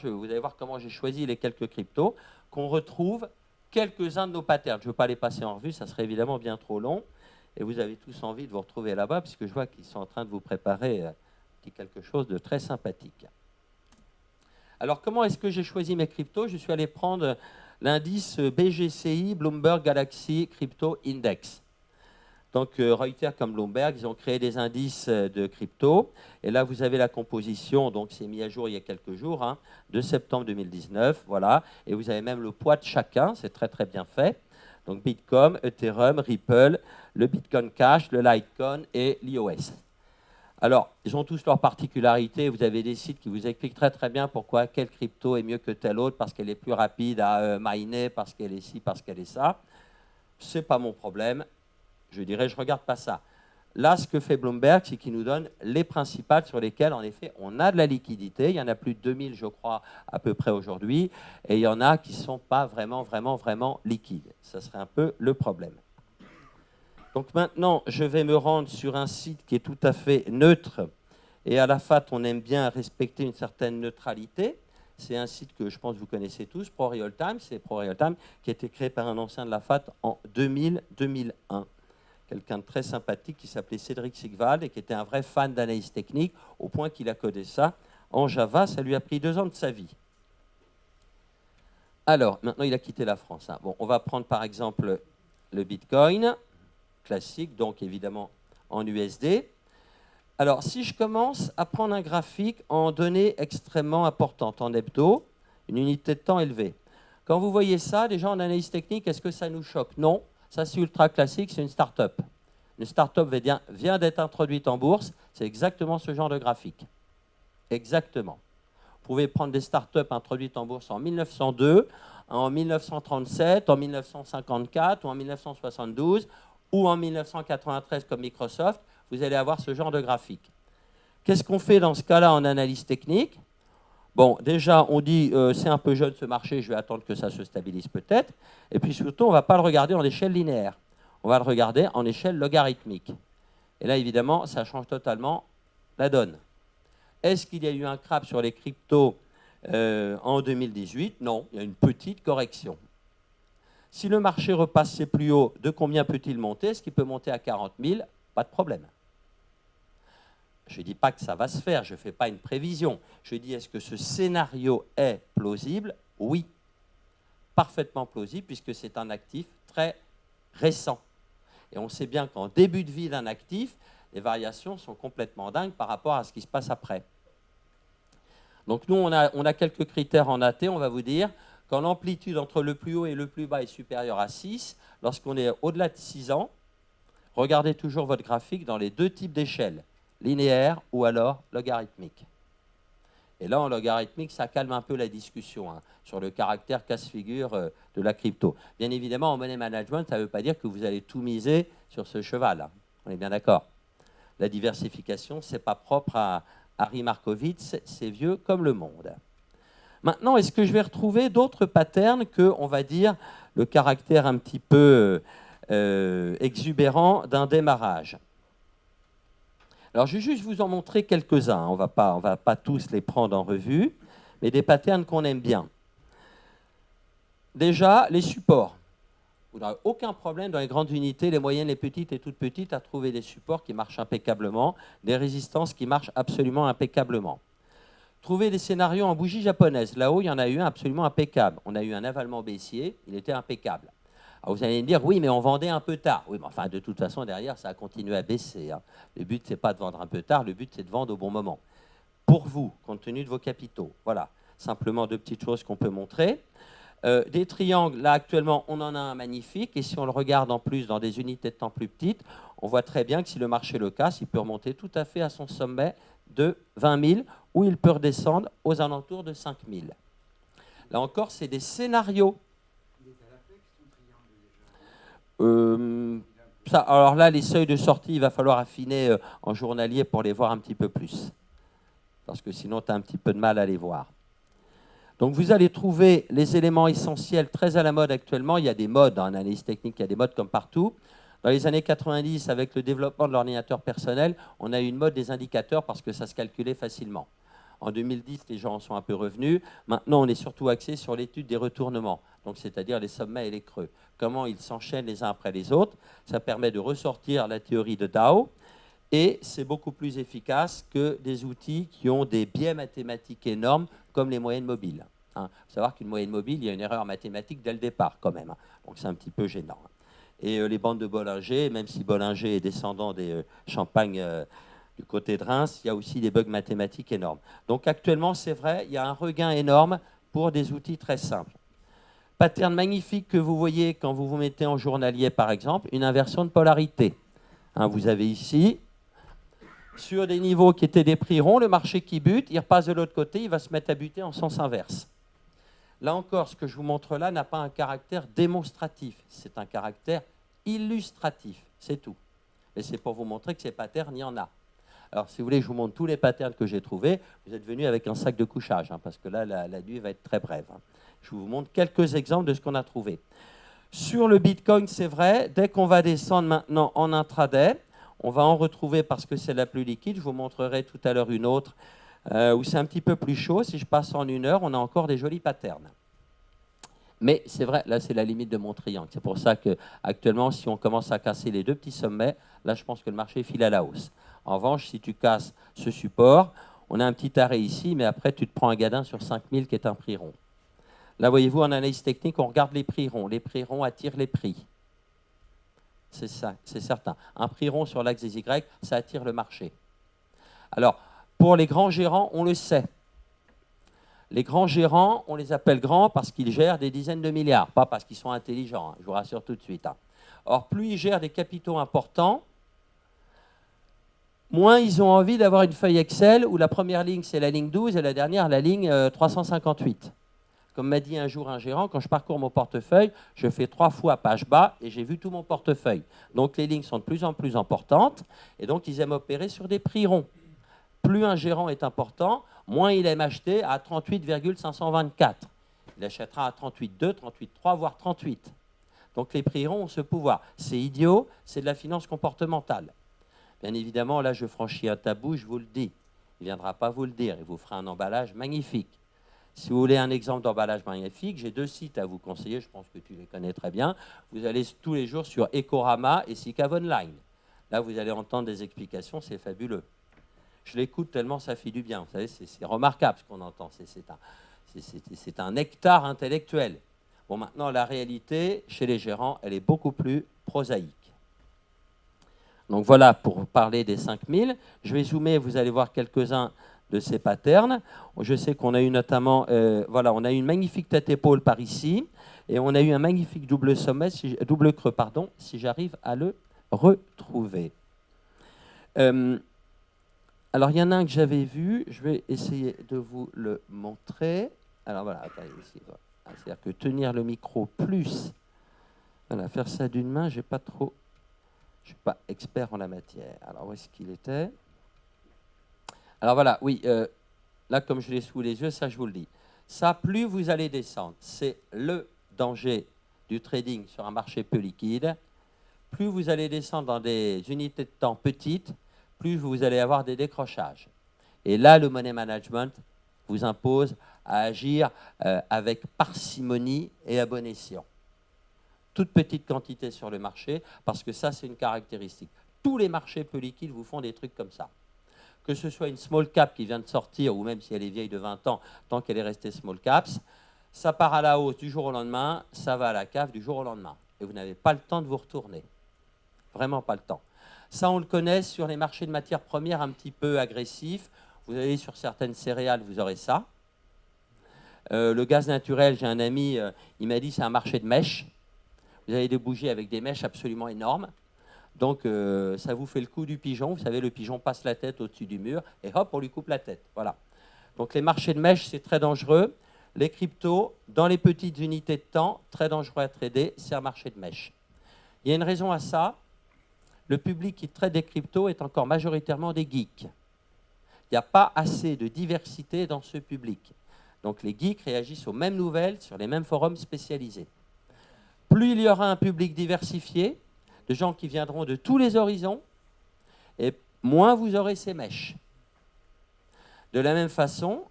comment j'ai choisi les quelques cryptos, qu'on retrouve quelques-uns de nos patterns. Je ne veux pas les passer en revue, ça serait évidemment bien trop long. Et vous avez tous envie de vous retrouver là-bas, puisque je vois qu'ils sont en train de vous préparer quelque chose de très sympathique. Alors, comment est-ce que j'ai choisi mes cryptos? Je suis allé prendre l'indice BGCI, Bloomberg Galaxy Crypto Index. Donc, Reuters comme Bloomberg, ils ont créé des indices de crypto. Et là, vous avez la composition, donc c'est mis à jour il y a quelques jours, hein, de septembre 2019. Voilà. Et vous avez même le poids de chacun, c'est très très bien fait. Donc, Bitcoin, Ethereum, Ripple, le Bitcoin Cash, le Litecoin et l'IOS. Alors, ils ont tous leurs particularités. Vous avez des sites qui vous expliquent très très bien pourquoi quelle crypto est mieux que telle autre, parce qu'elle est plus rapide à miner, parce qu'elle est ci, parce qu'elle est ça. Ce n'est pas mon problème. Je dirais, je ne regarde pas ça. Là, ce que fait Bloomberg, c'est qu'il nous donne les principales sur lesquelles, en effet, on a de la liquidité. Il y en a plus de 2000, je crois, à peu près aujourd'hui. Et il y en a qui ne sont pas vraiment liquides. Ça serait un peu le problème. Donc maintenant, je vais me rendre sur un site qui est tout à fait neutre. Et à la FAT, on aime bien respecter une certaine neutralité. C'est un site que je pense que vous connaissez tous, ProRealTime. C'est ProRealTime qui a été créé par un ancien de la FAT en 2000-2001. Quelqu'un de très sympathique qui s'appelait Cédric Sigvald et qui était un vrai fan d'analyse technique, au point qu'il a codé ça en Java. Ça lui a pris 2 ans de sa vie. Alors, maintenant, il a quitté la France. Hein. Bon, on va prendre par exemple le Bitcoin, classique, donc évidemment en USD. Alors, si je commence à prendre un graphique en données extrêmement importantes, en hebdo, une unité de temps élevée. Quand vous voyez ça, déjà en analyse technique, est-ce que ça nous choque? Non. Ça, c'est ultra classique, c'est une start-up. Une start-up vient d'être introduite en bourse, c'est exactement ce genre de graphique. Exactement. Vous pouvez prendre des start-up introduites en bourse en 1902, en 1937, en 1954 ou en 1972 ou en 1993 comme Microsoft, vous allez avoir ce genre de graphique. Qu'est-ce qu'on fait dans ce cas-là en analyse technique? Bon, déjà, on dit c'est un peu jeune ce marché, je vais attendre que ça se stabilise peut-être. Et puis surtout, on ne va pas le regarder en échelle linéaire. On va le regarder en échelle logarithmique. Et là, évidemment, ça change totalement la donne. Est-ce qu'il y a eu un crash sur les cryptos en 2018? Non, il y a une petite correction. Si le marché repasse ses plus hauts, de combien peut-il monter? Est-ce qu'il peut monter à 40 000? Pas de problème. Je ne dis pas que ça va se faire, je ne fais pas une prévision. Je dis, est-ce que ce scénario est plausible? Oui, parfaitement plausible, puisque c'est un actif très récent. Et on sait bien qu'en début de vie d'un actif, les variations sont complètement dingues par rapport à ce qui se passe après. Donc nous, on a quelques critères en AT, on va vous dire, quand l'amplitude entre le plus haut et le plus bas est supérieure à 6, lorsqu'on est au-delà de 6 ans, regardez toujours votre graphique dans les 2 types d'échelles, linéaire ou alors logarithmique. Et là, en logarithmique, ça calme un peu la discussion hein, sur le caractère casse-figure de la crypto. Bien évidemment, en money management, ça ne veut pas dire que vous allez tout miser sur ce cheval. Hein. On est bien d'accord. La diversification, ce n'est pas propre à Harry Markowitz, c'est vieux comme le monde. Maintenant, est-ce que je vais retrouver d'autres patterns que, on va dire, le caractère un petit peu exubérant d'un démarrage? Alors, je vais juste vous en montrer quelques-uns. On va pas tous les prendre en revue, mais des patterns qu'on aime bien. Déjà, les supports. Vous n'aurez aucun problème dans les grandes unités, les moyennes, les petites et toutes petites, à trouver des supports qui marchent impeccablement, des résistances qui marchent absolument impeccablement. Trouver des scénarios en bougie japonaise. Là-haut, il y en a eu un absolument impeccable. On a eu un avalement baissier, il était impeccable. Alors vous allez me dire, oui, mais on vendait un peu tard. Oui, mais enfin, de toute façon, derrière, ça a continué à baisser. Hein. Le but, ce n'est pas de vendre un peu tard, le but, c'est de vendre au bon moment. Pour vous, compte tenu de vos capitaux. Voilà, simplement 2 petites choses qu'on peut montrer. Des triangles, là, actuellement, on en a un magnifique. Et si on le regarde en plus dans des unités de temps plus petites, on voit très bien que si le marché le casse, il peut remonter tout à fait à son sommet de 20 000, ou il peut redescendre aux alentours de 5 000. Là encore, c'est des scénarios. Alors là, les seuils de sortie, il va falloir affiner en journalier pour les voir un petit peu plus. Parce que sinon, tu as un petit peu de mal à les voir. Donc vous allez trouver les éléments essentiels très à la mode actuellement. Il y a des modes en analyse technique, il y a des modes comme partout. Dans les années 90, avec le développement de l'ordinateur personnel, on a eu une mode des indicateurs parce que ça se calculait facilement. En 2010, les gens en sont un peu revenus. Maintenant, on est surtout axé sur l'étude des retournements, donc c'est-à-dire les sommets et les creux. Comment ils s'enchaînent les uns après les autres. Ça permet de ressortir la théorie de Dow. Et c'est beaucoup plus efficace que des outils qui ont des biais mathématiques énormes, comme les moyennes mobiles. Il faut savoir qu'une moyenne mobile, il y a une erreur mathématique dès le départ, quand même. Donc c'est un petit peu gênant. Et les bandes de Bollinger, même si Bollinger est descendant des Champagne du côté de Reims, il y a aussi des bugs mathématiques énormes. Donc actuellement, c'est vrai, il y a un regain énorme pour des outils très simples. Pattern magnifique que vous voyez quand vous vous mettez en journalier, par exemple, une inversion de polarité. Vous avez ici, sur des niveaux qui étaient des prix ronds, le marché qui bute, il repasse de l'autre côté, il va se mettre à buter en sens inverse. Là encore, ce que je vous montre là n'a pas un caractère démonstratif, c'est un caractère illustratif, c'est tout. Mais c'est pour vous montrer que ces patterns, il y en a. Alors, si vous voulez, je vous montre tous les patterns que j'ai trouvés. Vous êtes venu avec un sac de couchage, parce que là, la nuit va être très brève. Je vous montre quelques exemples de ce qu'on a trouvé. Sur le Bitcoin, c'est vrai, dès qu'on va descendre maintenant en intraday, on va en retrouver parce que c'est la plus liquide. Je vous montrerai tout à l'heure une autre où c'est un petit peu plus chaud. Si je passe en 1 heure, on a encore des jolis patterns. Mais c'est vrai, là, c'est la limite de mon triangle. C'est pour ça qu'actuellement, si on commence à casser les 2 petits sommets, là, je pense que le marché file à la hausse. En revanche, si tu casses ce support, on a un petit arrêt ici, mais après, tu te prends un gadin sur 5000 qui est un prix rond. Là, voyez-vous, en analyse technique, on regarde les prix ronds. Les prix ronds attirent les prix. C'est ça, c'est certain. Un prix rond sur l'axe des Y, ça attire le marché. Alors, pour les grands gérants, on le sait. Les grands gérants, on les appelle grands parce qu'ils gèrent des dizaines de milliards, pas parce qu'ils sont intelligents, je vous rassure tout de suite. Or, plus ils gèrent des capitaux importants, moins ils ont envie d'avoir une feuille Excel où la première ligne, c'est la ligne 12 et la dernière, la ligne 358. Comme m'a dit un jour un gérant, quand je parcours mon portefeuille, je fais 3 fois page bas et j'ai vu tout mon portefeuille. Donc les lignes sont de plus en plus importantes et donc ils aiment opérer sur des prix ronds. Plus un gérant est important, moins il aime acheter à 38,524. Il achètera à 38,2, 38,3, voire 38. Donc les prix ronds ont ce pouvoir. C'est idiot, c'est de la finance comportementale. Bien évidemment, là je franchis un tabou, je vous le dis. Il ne viendra pas vous le dire, il vous fera un emballage magnifique. Si vous voulez un exemple d'emballage magnifique, j'ai 2 sites à vous conseiller, je pense que tu les connais très bien. Vous allez tous les jours sur Ecorama et SICAV Online. Là, vous allez entendre des explications, c'est fabuleux. Je l'écoute tellement ça fait du bien. Vous savez, c'est remarquable ce qu'on entend. C'est un nectar intellectuel. Bon, maintenant, la réalité, chez les gérants, elle est beaucoup plus prosaïque. Donc voilà pour parler des 5000. Je vais zoomer, vous allez voir quelques-uns de ces patterns. Je sais qu'on a eu notamment, voilà, on a eu une magnifique tête-épaule par ici, et on a eu un magnifique double sommet, double creux, pardon, si j'arrive à le retrouver. Alors, il y en a un que j'avais vu, je vais essayer de vous le montrer. Alors voilà, attendez, ici, voilà. C'est-à-dire que tenir le micro plus, voilà, faire ça d'une main, je ne suis pas expert en la matière. Alors, où est-ce qu'il était? Alors voilà, oui, là, comme je l'ai sous les yeux, ça, je vous le dis. Ça, plus vous allez descendre, c'est le danger du trading sur un marché peu liquide. Plus vous allez descendre dans des unités de temps petites, plus vous allez avoir des décrochages. Et là, le money management vous impose à agir avec parcimonie et à bon escient. Toute petite quantité sur le marché, parce que ça, c'est une caractéristique. Tous les marchés peu liquides vous font des trucs comme ça. Que ce soit une small cap qui vient de sortir, ou même si elle est vieille de 20 ans, tant qu'elle est restée small caps, ça part à la hausse du jour au lendemain, ça va à la cave du jour au lendemain. Et vous n'avez pas le temps de vous retourner. Vraiment pas le temps. Ça, on le connaît sur les marchés de matières premières un petit peu agressifs. Vous allez sur certaines céréales, vous aurez ça. Le gaz naturel, j'ai un ami, il m'a dit c'est un marché de mèches. Vous avez des bougies avec des mèches absolument énormes. Donc, ça vous fait le coup du pigeon. Vous savez, le pigeon passe la tête au-dessus du mur et hop, on lui coupe la tête. Voilà. Donc, les marchés de mèches, c'est très dangereux. Les cryptos, dans les petites unités de temps, très dangereux à trader, c'est un marché de mèches. Il y a une raison à ça. Le public qui trade des cryptos est encore majoritairement des geeks. Il n'y a pas assez de diversité dans ce public. Donc les geeks réagissent aux mêmes nouvelles sur les mêmes forums spécialisés. Plus il y aura un public diversifié, de gens qui viendront de tous les horizons, et moins vous aurez ces mèches. De la même façon,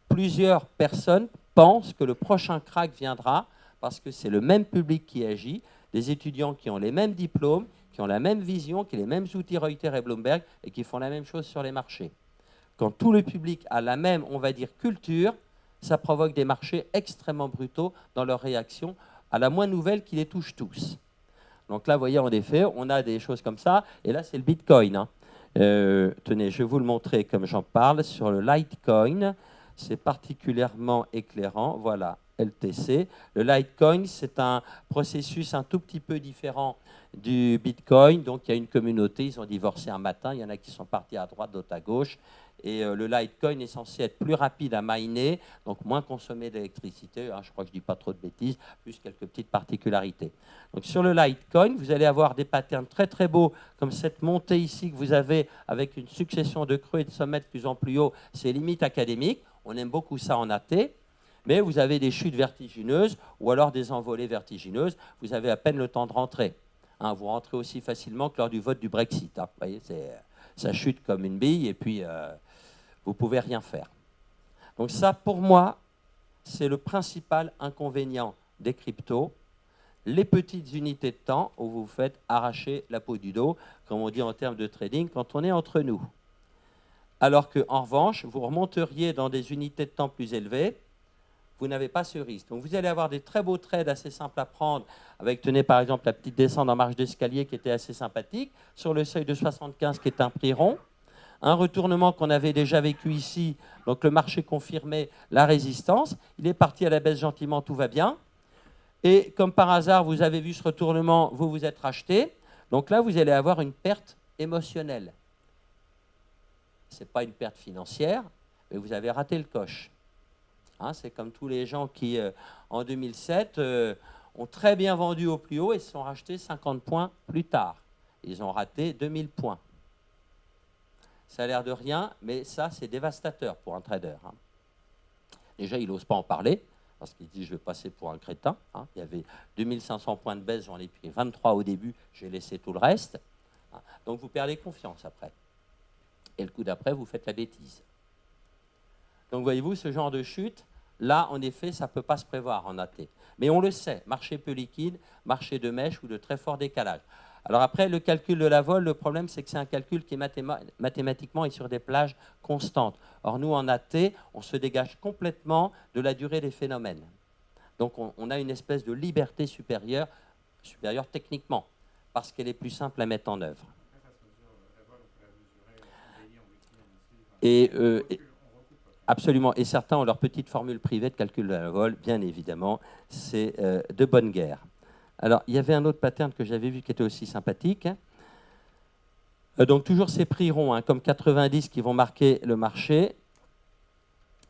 plusieurs personnes pensent que le prochain crack viendra parce que c'est le même public qui agit, des étudiants qui ont les mêmes diplômes, qui ont la même vision, qui ont les mêmes outils Reuters et Bloomberg et qui font la même chose sur les marchés. Quand tout le public a la même, on va dire, culture, ça provoque des marchés extrêmement brutaux dans leur réaction à la moindre nouvelle qui les touche tous. Donc là, vous voyez, en effet, on a des choses comme ça. Et là, c'est le Bitcoin. Hein. Tenez, je vais vous le montrer comme j'en parle. Sur le Litecoin, c'est particulièrement éclairant. Voilà, LTC. Le Litecoin, c'est un processus un tout petit peu différent du Bitcoin. Donc, il y a une communauté. Ils ont divorcé un matin. Il y en a qui sont partis à droite, d'autres à gauche. Et le Litecoin est censé être plus rapide à miner, donc moins consommer d'électricité. Hein, je crois que je ne dis pas trop de bêtises, plus quelques petites particularités. Donc sur le Litecoin, vous allez avoir des patterns très très beaux, comme cette montée ici que vous avez avec une succession de creux et de sommets de plus en plus haut. C'est limite académique. On aime beaucoup ça en AT. Mais vous avez des chutes vertigineuses ou alors des envolées vertigineuses. Vous avez à peine le temps de rentrer. Hein, vous rentrez aussi facilement que lors du vote du Brexit. Hein. Vous voyez, ça chute comme une bille et puis vous ne pouvez rien faire. Donc ça, pour moi, c'est le principal inconvénient des cryptos. Les petites unités de temps où vous faites arracher la peau du dos, comme on dit en termes de trading, quand on est entre nous. Alors qu'en revanche, vous remonteriez dans des unités de temps plus élevées, vous n'avez pas ce risque. Donc vous allez avoir des très beaux trades assez simples à prendre, avec, tenez par exemple, la petite descente en marche d'escalier qui était assez sympathique, sur le seuil de 75 qui est un prix rond, un retournement qu'on avait déjà vécu ici, donc le marché confirmait la résistance, il est parti à la baisse gentiment, tout va bien. Et comme par hasard, vous avez vu ce retournement, vous vous êtes racheté. Donc là, vous allez avoir une perte émotionnelle. Ce n'est pas une perte financière, mais vous avez raté le coche. Hein, c'est comme tous les gens qui, en 2007, ont très bien vendu au plus haut et se sont rachetés 50 points plus tard. Ils ont raté 2000 points. Ça a l'air de rien, mais ça, c'est dévastateur pour un trader. Hein. Déjà, il n'ose pas en parler, parce qu'il dit, je vais passer pour un crétin. Hein. Il y avait 2500 points de baisse, j'en ai pris 23 au début, j'ai laissé tout le reste. Hein. Donc, vous perdez confiance après. Et le coup d'après, vous faites la bêtise. Donc, voyez-vous, ce genre de chute, là, en effet, ça ne peut pas se prévoir en AT. Mais on le sait, marché peu liquide, marché de mèche ou de très fort décalage. Alors après, le calcul de la vol, le problème, c'est que c'est un calcul qui mathématiquement est sur des plages constantes. Or, nous, en AT, on se dégage complètement de la durée des phénomènes. Donc, on a une espèce de liberté supérieure techniquement, parce qu'elle est plus simple à mettre en œuvre. Absolument. Et certains ont leur petite formule privée de calcul de la vol, bien évidemment. C'est de bonne guerre. Alors, il y avait un autre pattern que j'avais vu qui était aussi sympathique. Donc, toujours ces prix ronds, hein, comme 90 qui vont marquer le marché.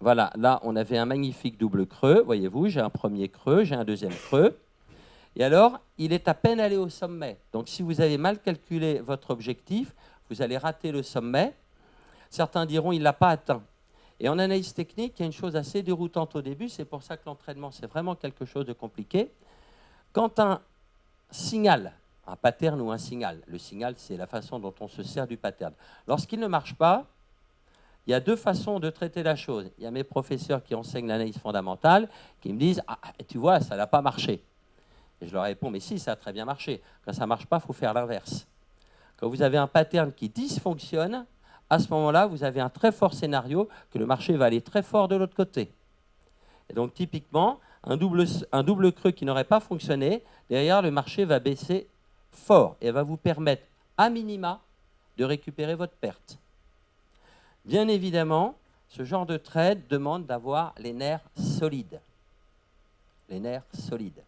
Voilà, là, on avait un magnifique double creux. Voyez-vous, j'ai un premier creux, j'ai un deuxième creux. Et alors, il est à peine allé au sommet. Donc, si vous avez mal calculé votre objectif, vous allez rater le sommet. Certains diront, il ne l'a pas atteint. Et en analyse technique, il y a une chose assez déroutante au début. C'est pour ça que l'entraînement, c'est vraiment quelque chose de compliqué. Quand un signal, un pattern ou un signal, le signal, c'est la façon dont on se sert du pattern. Lorsqu'il ne marche pas, il y a deux façons de traiter la chose. Il y a mes professeurs qui enseignent l'analyse fondamentale qui me disent « Ah, tu vois, ça n'a pas marché ». Et je leur réponds « Mais si, ça a très bien marché. Quand ça ne marche pas, il faut faire l'inverse. Quand vous avez un pattern qui dysfonctionne, à ce moment-là, vous avez un très fort scénario que le marché va aller très fort de l'autre côté. Et donc, typiquement, un double creux qui n'aurait pas fonctionné, derrière, le marché va baisser fort et va vous permettre, à minima, de récupérer votre perte. Bien évidemment, ce genre de trade demande d'avoir les nerfs solides. Les nerfs solides.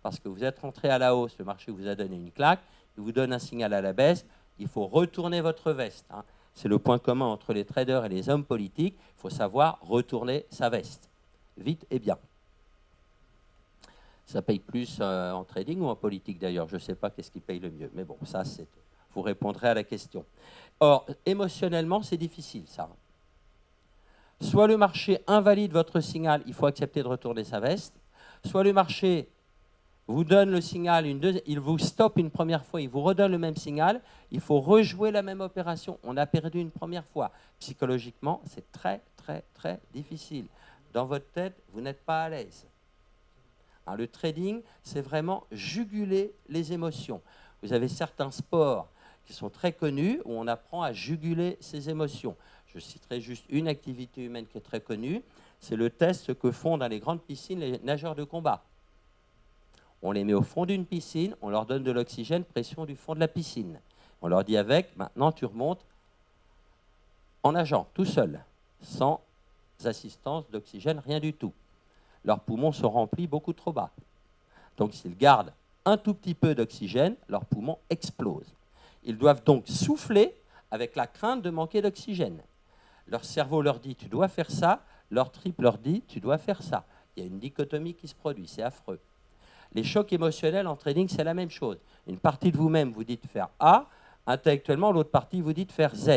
Parce que vous êtes rentré à la hausse, le marché vous a donné une claque, il vous donne un signal à la baisse, il faut retourner votre veste. Hein. C'est le point commun entre les traders et les hommes politiques, il faut savoir retourner sa veste. Vite et bien. Ça paye plus en trading ou en politique d'ailleurs? Je ne sais pas qu'est-ce qui paye le mieux. Mais bon, ça, vous répondrez à la question. Or, émotionnellement, c'est difficile, ça. Soit le marché invalide votre signal, il faut accepter de retourner sa veste. Soit le marché vous donne le signal, il vous stoppe une première fois, il vous redonne le même signal, il faut rejouer la même opération. On a perdu une première fois. Psychologiquement, c'est très, très, très difficile. Dans votre tête, vous n'êtes pas à l'aise. Hein, le trading, c'est vraiment juguler les émotions. Vous avez certains sports qui sont très connus où on apprend à juguler ses émotions. Je citerai juste une activité humaine qui est très connue, c'est le test que font dans les grandes piscines les nageurs de combat. On les met au fond d'une piscine, on leur donne de l'oxygène, pression du fond de la piscine. On leur dit avec, maintenant tu remontes en nageant, tout seul, sans assistance d'oxygène, rien du tout. Leurs poumons sont remplis beaucoup trop bas. Donc s'ils gardent un tout petit peu d'oxygène, leurs poumons explosent. Ils doivent donc souffler avec la crainte de manquer d'oxygène. Leur cerveau leur dit tu dois faire ça, leur trip leur dit tu dois faire ça. Il y a une dichotomie qui se produit, c'est affreux. Les chocs émotionnels en trading, c'est la même chose. Une partie de vous-même vous dit de faire A, intellectuellement, l'autre partie vous dit de faire Z.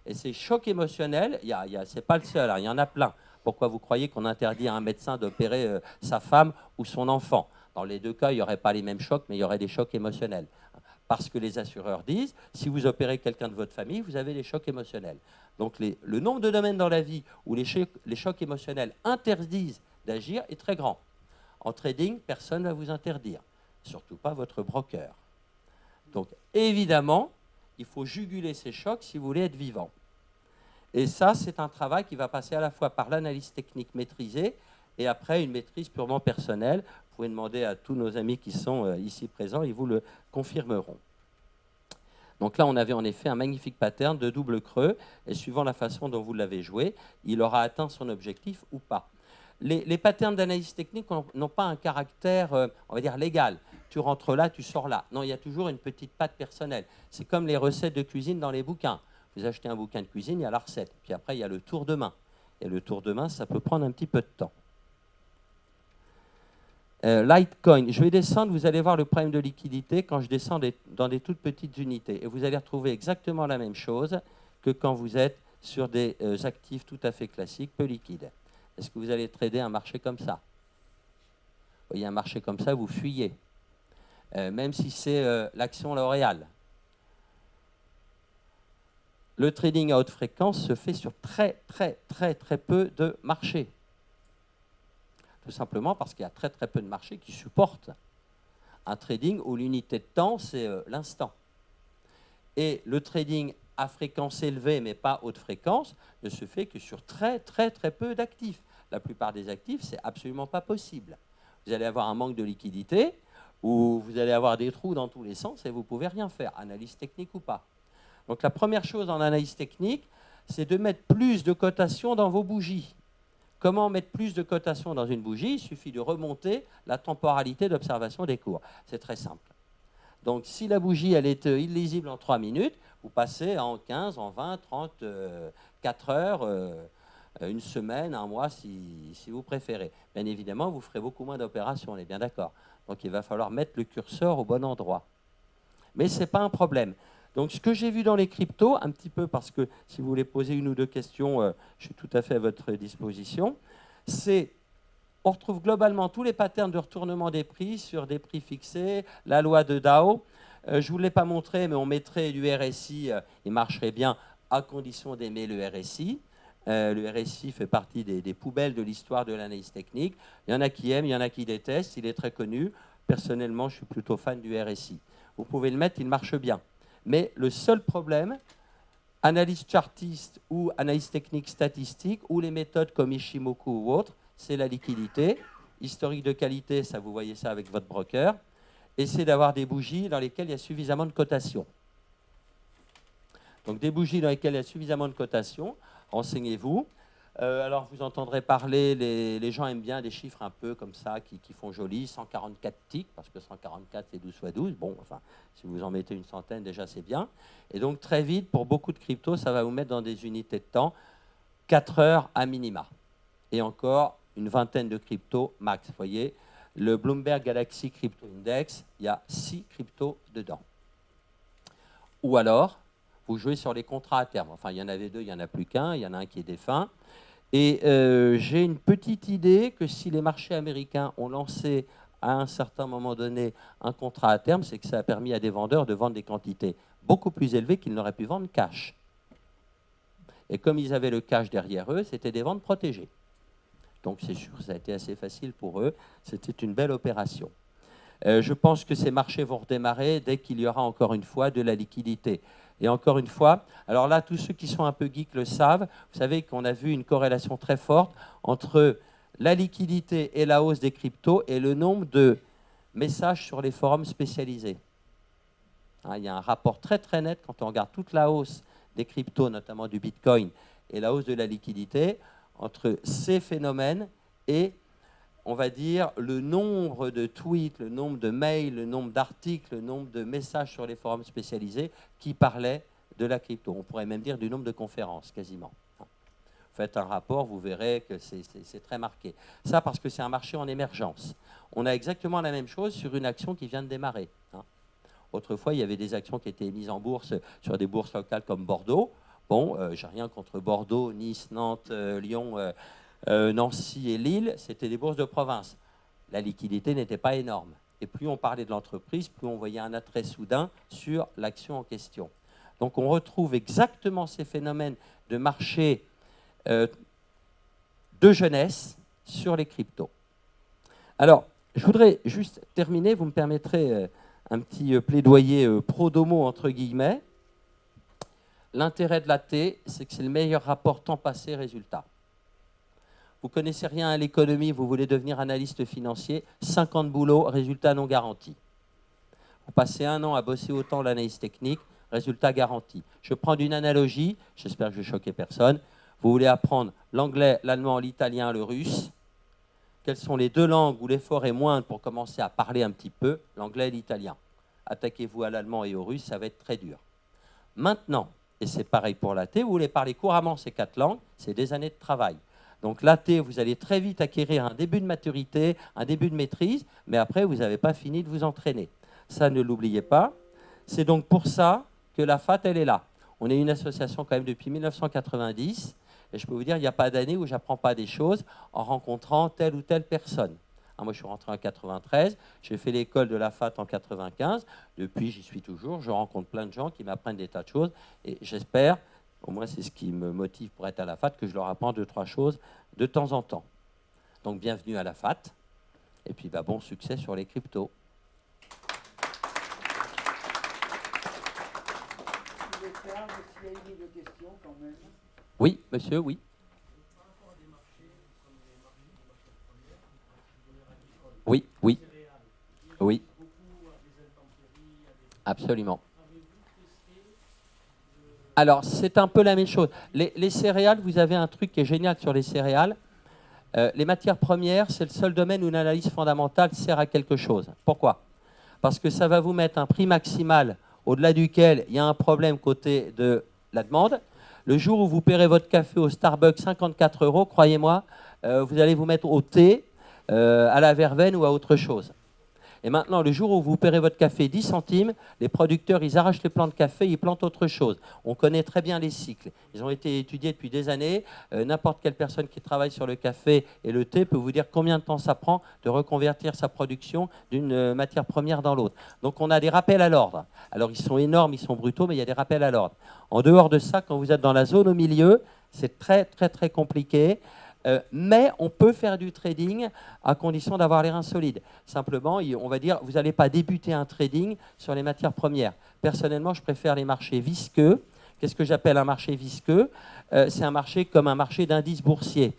Et ces chocs émotionnels, ce n'est pas le seul, hein, il y en a plein. Pourquoi vous croyez qu'on interdit à un médecin d'opérer sa femme ou son enfant? Dans les deux cas, il n'y aurait pas les mêmes chocs, mais il y aurait des chocs émotionnels. Parce que les assureurs disent, si vous opérez quelqu'un de votre famille, vous avez des chocs émotionnels. Donc le nombre de domaines dans la vie où les chocs émotionnels interdisent d'agir est très grand. En trading, personne ne va vous interdire, surtout pas votre broker. Donc évidemment, il faut juguler ces chocs si vous voulez être vivant. Et ça, c'est un travail qui va passer à la fois par l'analyse technique maîtrisée et après une maîtrise purement personnelle. Vous pouvez demander à tous nos amis qui sont ici présents, ils vous le confirmeront. Donc là, on avait en effet un magnifique pattern de double creux, et suivant la façon dont vous l'avez joué, il aura atteint son objectif ou pas. Les patterns d'analyse technique n'ont pas un caractère, on va dire, légal. Tu rentres là, tu sors là. Non, il y a toujours une petite patte personnelle. C'est comme les recettes de cuisine dans les bouquins. Vous achetez un bouquin de cuisine, il y a la recette. Puis après, il y a le tour de main. Et le tour de main, ça peut prendre un petit peu de temps. Litecoin, je vais descendre, vous allez voir le problème de liquidité quand je descends dans des toutes petites unités. Et vous allez retrouver exactement la même chose que quand vous êtes sur des actifs tout à fait classiques, peu liquides. Est-ce que vous allez trader un marché comme ça? Vous voyez un marché comme ça, vous fuyez. Même si c'est l'action L'Oréal. Le trading à haute fréquence se fait sur très peu de marchés. Tout simplement parce qu'il y a très peu de marchés qui supportent un trading où l'unité de temps, c'est l'instant. Et le trading à fréquence élevée, mais pas haute fréquence, ne se fait que sur très peu d'actifs. La plupart des actifs, c'est absolument pas possible. Vous allez avoir un manque de liquidité, ou vous allez avoir des trous dans tous les sens, et vous ne pouvez rien faire, analyse technique ou pas. Donc la première chose en analyse technique, c'est de mettre plus de cotations dans vos bougies. Comment mettre plus de cotations dans une bougie? Il suffit de remonter la temporalité d'observation des cours. C'est très simple. Donc, si la bougie elle est illisible en 3 minutes, vous passez en 15, en 20, 30, 4 heures, une semaine, un mois, si vous préférez. Bien évidemment, vous ferez beaucoup moins d'opérations, on est bien d'accord. Donc, il va falloir mettre le curseur au bon endroit. Mais ce n'est pas un problème. Donc, ce que j'ai vu dans les cryptos, un petit peu parce que si vous voulez poser une ou deux questions, je suis tout à fait à votre disposition, c'est on retrouve globalement tous les patterns de retournement des prix sur des prix fixés, la loi de Dow. Je ne vous l'ai pas montré, mais on mettrait du RSI, il marcherait bien à condition d'aimer le RSI. Le RSI fait partie des poubelles de l'histoire de l'analyse technique. Il y en a qui aiment, il y en a qui détestent, il est très connu. Personnellement, je suis plutôt fan du RSI. Vous pouvez le mettre, il marche bien. Mais le seul problème, analyse chartiste ou analyse technique statistique, ou les méthodes comme Ishimoku ou autres, c'est la liquidité. Historique de qualité, ça vous voyez ça avec votre broker. Et c'est d'avoir des bougies dans lesquelles il y a suffisamment de cotation. Donc des bougies dans lesquelles il y a suffisamment de cotation, renseignez-vous. Alors vous entendrez parler, les gens aiment bien des chiffres un peu comme ça, qui font joli, 144 ticks, parce que 144 c'est 12 fois 12. Bon, enfin, si vous en mettez une centaine, déjà c'est bien. Et donc très vite, pour beaucoup de cryptos, ça va vous mettre dans des unités de temps, 4 heures à minima. Et encore, une vingtaine de cryptos max. Vous voyez, le Bloomberg Galaxy Crypto Index, il y a 6 cryptos dedans. Ou alors, vous jouez sur les contrats à terme. Enfin, il y en avait 2, il n'y en a plus qu'un, il y en a un qui est défunt. Et j'ai une petite idée que si les marchés américains ont lancé à un certain moment donné un contrat à terme, c'est que ça a permis à des vendeurs de vendre des quantités beaucoup plus élevées qu'ils n'auraient pu vendre cash. Et comme ils avaient le cash derrière eux, c'était des ventes protégées. Donc c'est sûr, ça a été assez facile pour eux. C'était une belle opération. Je pense que ces marchés vont redémarrer dès qu'il y aura encore une fois de la liquidité. Et encore une fois, alors là, tous ceux qui sont un peu geeks le savent, vous savez qu'on a vu une corrélation très forte entre la liquidité et la hausse des cryptos et le nombre de messages sur les forums spécialisés. Hein, il y a un rapport très très net quand on regarde toute la hausse des cryptos, notamment du Bitcoin, et la hausse de la liquidité, entre ces phénomènes et, on va dire, le nombre de tweets, le nombre de mails, le nombre d'articles, le nombre de messages sur les forums spécialisés qui parlaient de la crypto. On pourrait même dire du nombre de conférences, quasiment. Faites un rapport, vous verrez que c'est très marqué. Ça parce que c'est un marché en émergence. On a exactement la même chose sur une action qui vient de démarrer. Autrefois, il y avait des actions qui étaient mises en bourse sur des bourses locales comme Bordeaux. Bon, j'ai rien contre Bordeaux, Nice, Nantes, Lyon, Nancy et Lille. C'était des bourses de province. La liquidité n'était pas énorme. Et plus on parlait de l'entreprise, plus on voyait un attrait soudain sur l'action en question. Donc on retrouve exactement ces phénomènes de marché de jeunesse sur les cryptos. Alors, je voudrais juste terminer, vous me permettrez un petit plaidoyer pro-domo entre guillemets. L'intérêt de la T, c'est que c'est le meilleur rapport temps passé résultat. Vous ne connaissez rien à l'économie, vous voulez devenir analyste financier, 50 boulots, résultat non garanti. Vous passez 1 an à bosser autant l'analyse technique, résultat garanti. Je prends une analogie, j'espère que je ne vais choquer personne. Vous voulez apprendre l'anglais, l'allemand, l'italien, le russe. Quelles sont les 2 langues où l'effort est moindre pour commencer à parler un petit peu? L'anglais et l'italien. Attaquez-vous à l'allemand et au russe, ça va être très dur. Maintenant, et c'est pareil pour l'AT, vous voulez parler couramment ces 4 langues, c'est des années de travail. Donc l'AT, vous allez très vite acquérir un début de maturité, un début de maîtrise, mais après, vous n'avez pas fini de vous entraîner. Ça, ne l'oubliez pas. C'est donc pour ça que la FAT, elle est là. On est une association quand même depuis 1990, et je peux vous dire, il n'y a pas d'année où je n'apprends pas des choses en rencontrant telle ou telle personne. Moi, je suis rentré en 93, j'ai fait l'école de la FAT en 95. Depuis, j'y suis toujours. Je rencontre plein de gens qui m'apprennent des tas de choses. Et j'espère, au moins c'est ce qui me motive pour être à la FAT, que je leur apprends 2-3 choses de temps en temps. Donc, bienvenue à la FAT. Et puis, bon succès sur les cryptos. Oui, monsieur, oui. Oui, oui, oui, absolument. Alors, c'est un peu la même chose. Les céréales, vous avez un truc qui est génial sur les céréales. Les matières premières, c'est le seul domaine où une analyse fondamentale sert à quelque chose. Pourquoi? Parce que ça va vous mettre un prix maximal au-delà duquel il y a un problème côté de la demande. Le jour où vous paierez votre café au Starbucks 54 €, croyez-moi, vous allez vous mettre au thé, à la verveine ou à autre chose. Et maintenant, le jour où vous paierez votre café 10 centimes, les producteurs, ils arrachent les plants de café, ils plantent autre chose. On connaît très bien les cycles. Ils ont été étudiés depuis des années. N'importe quelle personne qui travaille sur le café et le thé peut vous dire combien de temps ça prend de reconvertir sa production d'une matière première dans l'autre. Donc, on a des rappels à l'ordre. Alors, ils sont énormes, ils sont brutaux, mais il y a des rappels à l'ordre. En dehors de ça, quand vous êtes dans la zone au milieu, c'est très, très, très compliqué. Mais on peut faire du trading à condition d'avoir les reins solides. Simplement, on va dire, vous n'allez pas débuter un trading sur les matières premières. Personnellement, je préfère les marchés visqueux. Qu'est-ce que j'appelle un marché visqueux? C'est un marché comme un marché d'indices boursiers.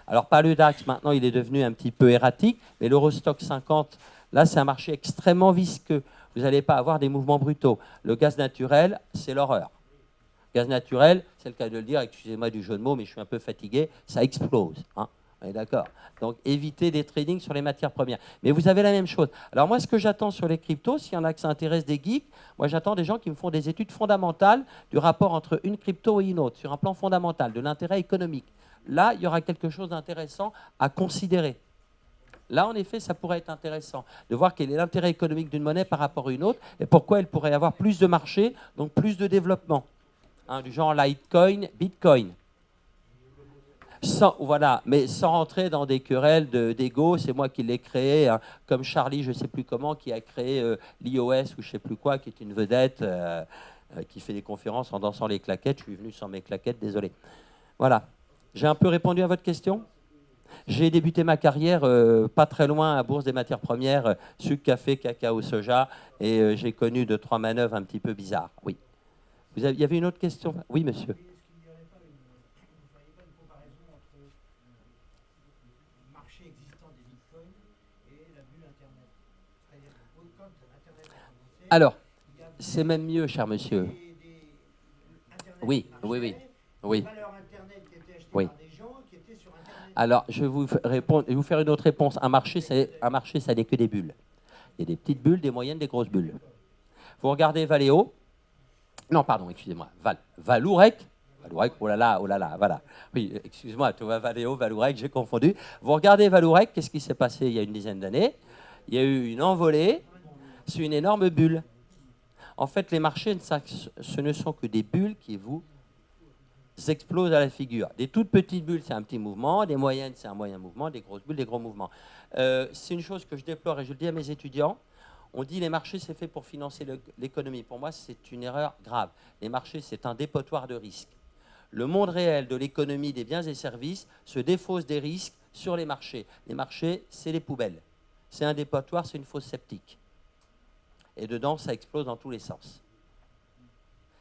Alors, pas le DAX, maintenant, il est devenu un petit peu erratique, mais l'Eurostock 50, là, c'est un marché extrêmement visqueux. Vous n'allez pas avoir des mouvements brutaux. Le gaz naturel, c'est l'horreur. Gaz naturel, c'est le cas de le dire, excusez-moi du jeu de mots, mais je suis un peu fatigué, ça explose. On est d'accord? Donc, évitez des tradings sur les matières premières. Mais vous avez la même chose. Alors, moi, ce que j'attends sur les cryptos, s'il y en a que ça intéresse des geeks, moi, j'attends des gens qui me font des études fondamentales du rapport entre une crypto et une autre, sur un plan fondamental, de l'intérêt économique. Là, il y aura quelque chose d'intéressant à considérer. Là, en effet, ça pourrait être intéressant de voir quel est l'intérêt économique d'une monnaie par rapport à une autre et pourquoi elle pourrait avoir plus de marché, donc plus de développement. Du genre Litecoin, Bitcoin. Voilà, mais sans rentrer dans des querelles d'ego, c'est moi qui l'ai créé, hein, comme Charlie, je ne sais plus comment, qui a créé l'iOS ou je ne sais plus quoi, qui est une vedette qui fait des conférences en dansant les claquettes. Je suis venu sans mes claquettes, désolé. Voilà. J'ai un peu répondu à votre question? J'ai débuté ma carrière pas très loin à Bourse des matières premières, sucre, café, cacao, soja, et j'ai connu 2-3 manœuvres un petit peu bizarres. Oui. Il y avait une autre question? Oui, monsieur. Alors, c'est même mieux, cher monsieur. Oui, oui, oui. Oui. Oui. Alors, je vais vous répondre, je vais vous faire une autre réponse. Un marché, ça n'est que des bulles. Il y a des petites bulles, des moyennes, des grosses bulles. Vous regardez Valeo. Non, pardon, excusez-moi. Valourec. Valourec, oh là là, voilà. Oui, excuse-moi, tu vois, Valeo, Valourec, j'ai confondu. Vous regardez Valourec, qu'est-ce qui s'est passé il y a une dizaine d'années? Il y a eu une envolée sur une énorme bulle. En fait, les marchés, ce ne sont que des bulles qui vous explosent à la figure. Des toutes petites bulles, c'est un petit mouvement. Des moyennes, c'est un moyen mouvement. Des grosses bulles, des gros mouvements. C'est une chose que je déplore et je le dis à mes étudiants. On dit les marchés, c'est fait pour financer l'économie. Pour moi, c'est une erreur grave. Les marchés, c'est un dépotoir de risques. Le monde réel de l'économie des biens et services se défausse des risques sur les marchés. Les marchés, c'est les poubelles. C'est un dépotoir, c'est une fosse septique. Et dedans, ça explose dans tous les sens.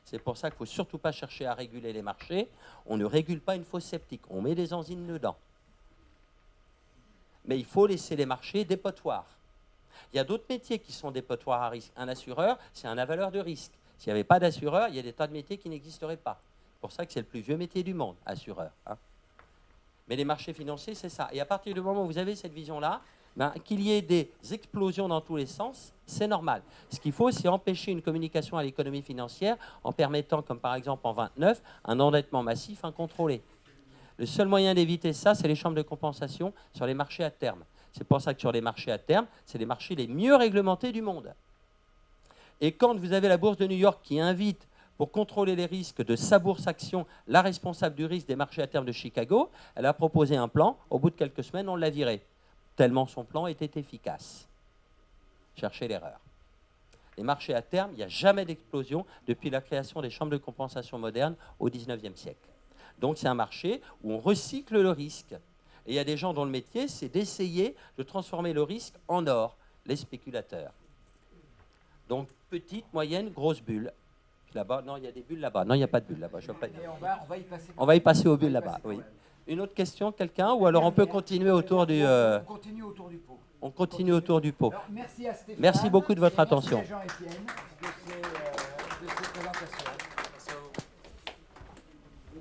C'est pour ça qu'il ne faut surtout pas chercher à réguler les marchés. On ne régule pas une fosse septique. On met des enzymes dedans. Mais il faut laisser les marchés dépotoirs. Il y a d'autres métiers qui sont dépotoirs à risque. Un assureur, c'est un avaleur de risque. S'il n'y avait pas d'assureur, il y a des tas de métiers qui n'existeraient pas. C'est pour ça que c'est le plus vieux métier du monde, assureur. Hein. Mais les marchés financiers, c'est ça. Et à partir du moment où vous avez cette vision-là, ben, qu'il y ait des explosions dans tous les sens, c'est normal. Ce qu'il faut, c'est empêcher une communication à l'économie financière en permettant, comme par exemple en 29, un endettement massif incontrôlé. Le seul moyen d'éviter ça, c'est les chambres de compensation sur les marchés à terme. C'est pour ça que sur les marchés à terme, c'est les marchés les mieux réglementés du monde. Et quand vous avez la bourse de New York qui invite, pour contrôler les risques de sa bourse action, la responsable du risque des marchés à terme de Chicago, elle a proposé un plan. Au bout de quelques semaines, on l'a viré. Tellement son plan était efficace. Cherchez l'erreur. Les marchés à terme, il n'y a jamais d'explosion depuis la création des chambres de compensation modernes au XIXe siècle. Donc c'est un marché où on recycle le risque. Et il y a des gens dont le métier, c'est d'essayer de transformer le risque en or, les spéculateurs. Donc petite, moyenne, grosse bulle. Là-bas, non, il y a des bulles là-bas. Non, il n'y a pas de bulles là-bas. On va y passer aux bulles là-bas, oui. Une autre question, quelqu'un? Ou alors on peut continuer autour du... On continue autour du pot. On continue autour du pot. Alors, merci à Stéphane. Merci beaucoup de votre attention. Merci à Jean-Étienne.